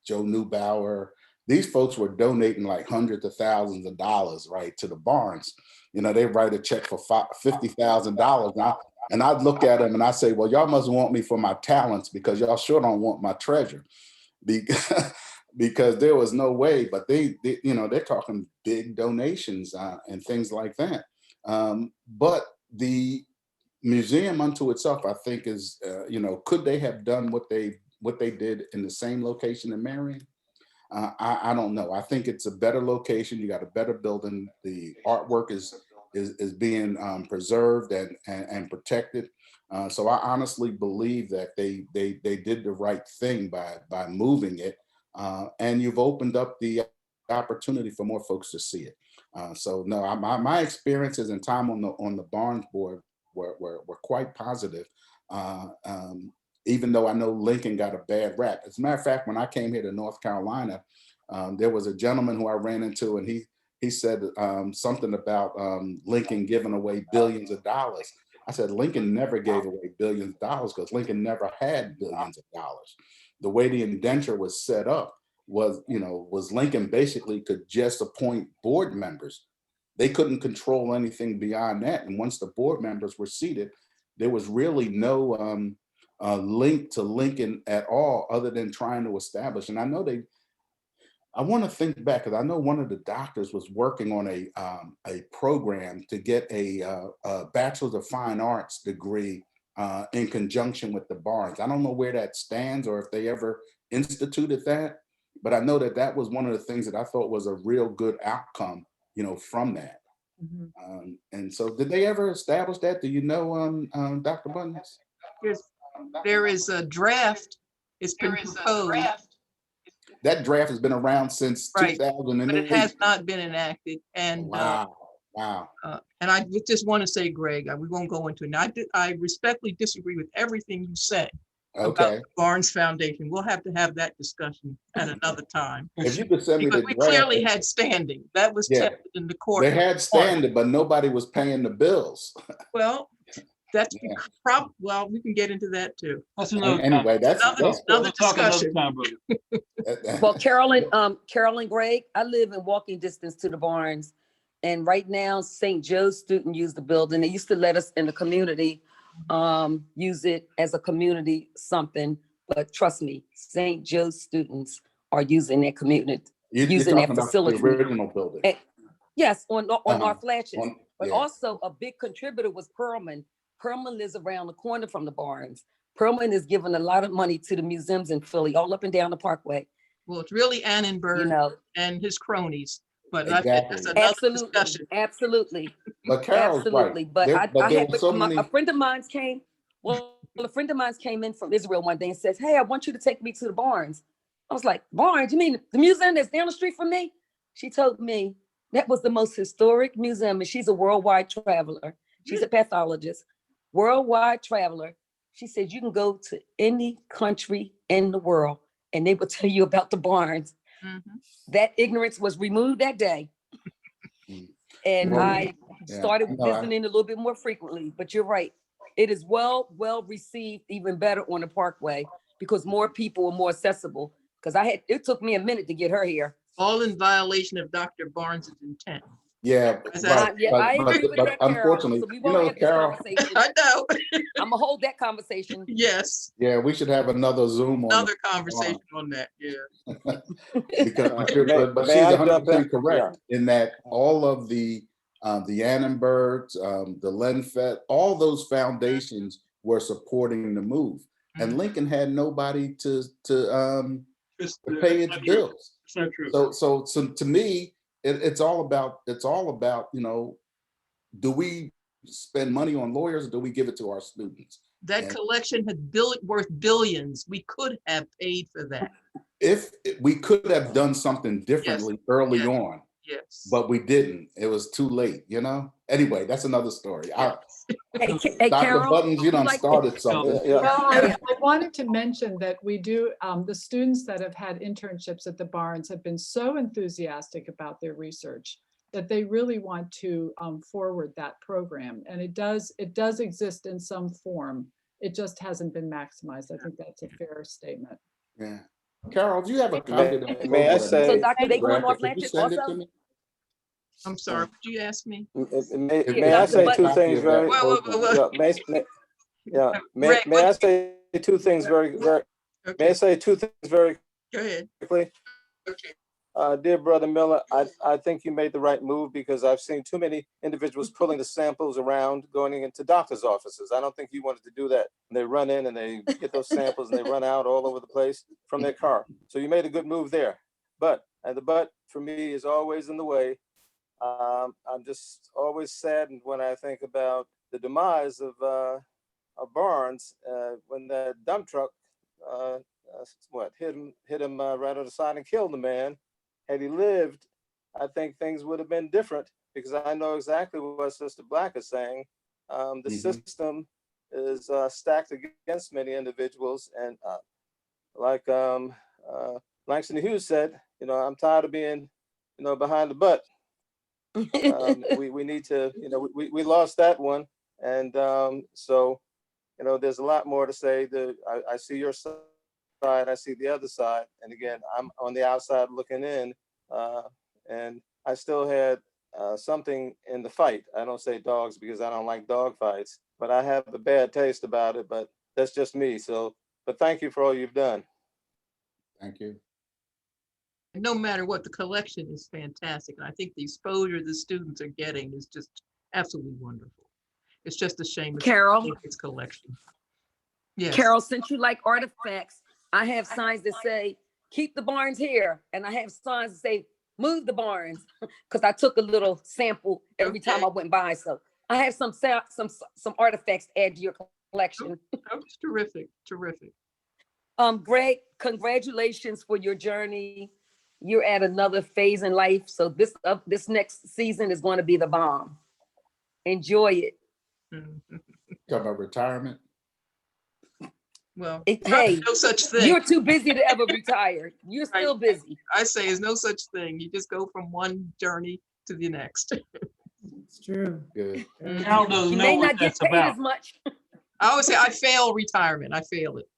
Joe Neubauer. These folks were donating like hundreds of thousands of dollars, right, to the Barnes. You know, they write a check for $50,000. And I'd look at them and I say, well, y'all must want me for my talents, because y'all sure don't want my treasure. Because there was no way, but they you know, they're talking big donations and things like that. But the museum unto itself, I think, is, you know, could they have done what they did in the same location in Marion? I don't know. I think it's a better location. You got a better building. The artwork is being preserved and protected. So I honestly believe that they did the right thing by moving it, and you've opened up the opportunity for more folks to see it. So no, my experiences and time on the Barnes board were quite positive. Even though I know Lincoln got a bad rap. As a matter of fact, when I came here to North Carolina, there was a gentleman who I ran into, and he said something about Lincoln giving away billions of dollars. I said, Lincoln never gave away billions of dollars, because Lincoln never had billions of dollars. The way the indenture was set up was Lincoln basically could just appoint board members. They couldn't control anything beyond that. And once the board members were seated, there was really no link to Lincoln at all, other than trying to establish. And I know I want to think back, because I know one of the doctors was working on a program to get a Bachelor of Fine Arts degree in conjunction with the Barnes. I don't know where that stands or if they ever instituted that, but I know that was one of the things that I thought was a real good outcome, you know, from that. Mm-hmm. And so did they ever establish that? Do you know, Dr. Buttons? There is a draft. It's been proposed. That draft has been around since 2008. But it has not been enacted. And wow. And I just want to say, Greg, we won't go into it now. I respectfully disagree with everything you say about the Barnes Foundation. We'll have to have that discussion at another time. If you could send me the we draft, clearly had standing. That was tested in the court. They had standing, but nobody was paying the bills. Well, That's well, we can get into that too. That's Anyway, that's another discussion. Well, Carolyn Gregg, I live in walking distance to the Barnes. And right now, St. Joe's student use the building. They used to let us in the community use it as a community something. But trust me, St. Joe's students are using their community, using their facility. The original building. Yes, on our flashes. But yeah. also a big contributor was Perlman. Perlman lives around the corner from the Barnes. Perlman is giving a lot of money to the museums in Philly, all up and down the Parkway. Well, it's really Annenberg and his cronies. But that's another discussion. Absolutely. But Carol's absolutely. right. But I had so many... a friend of mine came. Well, a friend of mine came in from Israel one day and says, "Hey, I want you to take me to the Barnes." I was like, "Barnes? You mean the museum that's down the street from me?" She told me that was the most historic museum, and she's a worldwide traveler. She's a pathologist, worldwide traveler. She said you can go to any country in the world, and they will tell you about the Barnes. Mm-hmm. That ignorance was removed that day. And I started visiting a little bit more frequently, but you're right. It is well received, even better on the Parkway because more people are more accessible. Because it took me a minute to get her here. All in violation of Dr. Barnes's intent. Yeah, I agree with that, unfortunately, Carol. So we won't have Carol, I know. I'm gonna hold that conversation. Yes. Yeah, we should have another Zoom on another conversation on that. Yeah. Because but she's 100% correct in that all of the Annenbergs, the Lenfett, all those foundations were supporting the move, and Lincoln had nobody to pay its bills. So to me. It's all about, do we spend money on lawyers or do we give it to our students? That collection had worth billions. We could have paid for that. If we could have done something differently early on, but we didn't. It was too late, Anyway, that's another story. Hey, Dr. Carol, Buttons, you done started something. Well, I wanted to mention that we do, the students that have had internships at the Barnes have been so enthusiastic about their research that they really want to forward that program. And it does exist in some form. It just hasn't been maximized. I think that's a fair statement. Yeah. Carol, do you have a copy of that? May I say? So, Doctor, they going off lectures also? I'm sorry, would you ask me? May I say two things very? May I say two things very? May I say two things very? Go ahead. Quickly. Okay. Dear Brother Miller, I think you made the right move because I've seen too many individuals pulling the samples around going into doctor's offices. I don't think you wanted to do that. They run in and they get those samples and they run out all over the place from their car. So you made a good move there. But the but for me is always in the way. I'm just always saddened when I think about the demise of Barnes when that dump truck hit him right on the side and killed the man. Had he lived, I think things would have been different because I know exactly what Sister Black is saying. The system is stacked against many individuals, and like Langston Hughes said, I'm tired of being, behind the butt. We need to, we lost that one, and so there's a lot more to say. I see your side, I see the other side, and again, I'm on the outside looking in, and I still had something in the fight. I don't say dogs because I don't like dog fights, but I have a bad taste about it. But that's just me. So, but thank you for all you've done. Thank you. No matter what, the collection is fantastic. And I think the exposure the students are getting is just absolutely wonderful. It's just a shame. Carol, it's collection. Yes. Carol, since you like artifacts, I have signs that say, keep the Barnes here. And I have signs that say, move the Barnes, because I took a little sample every time I went by. So I have some artifacts to add to your collection. That's terrific, terrific. Greg, congratulations for your journey. You're at another phase in life. So this next season is going to be the bomb. Enjoy it. Talk about retirement. Well, hey, no such thing. You're too busy to ever retire. You're still busy. I say there's no such thing. You just go from one journey to the next. It's true. Good. Carol doesn't You know may what not get that's paid about. as much. I always say I fail retirement. I fail it.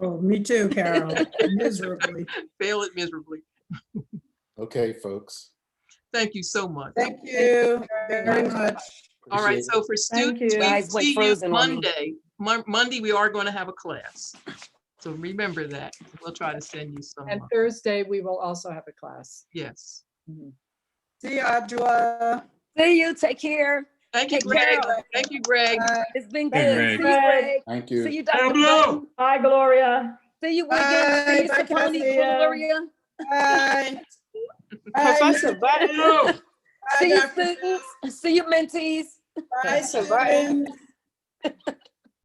Oh, me too, Carol, miserably. Fail it miserably. Okay, folks. Thank you so much. Thank you very much. All right, Appreciate so for Thank students, you. we Guys went see you frozen on me. Monday. Monday, we are going to have a class. So remember that. We'll try to send you some. And Thursday, we will also have a class. Yes. See you, Adjoa. See you. Take care. Thank you, Take Greg. care. Thank you, Greg. It's been Hey, good. Greg. See you, Greg. Thank you. See you, Dr. Pablo. Button. Bye, Gloria. See you, Wiggins. See you, Bye, Saponi, Cassia. Gloria. Bye. Professor Button. Hello. See you, Dr. students. See you, mentees. Bye, students.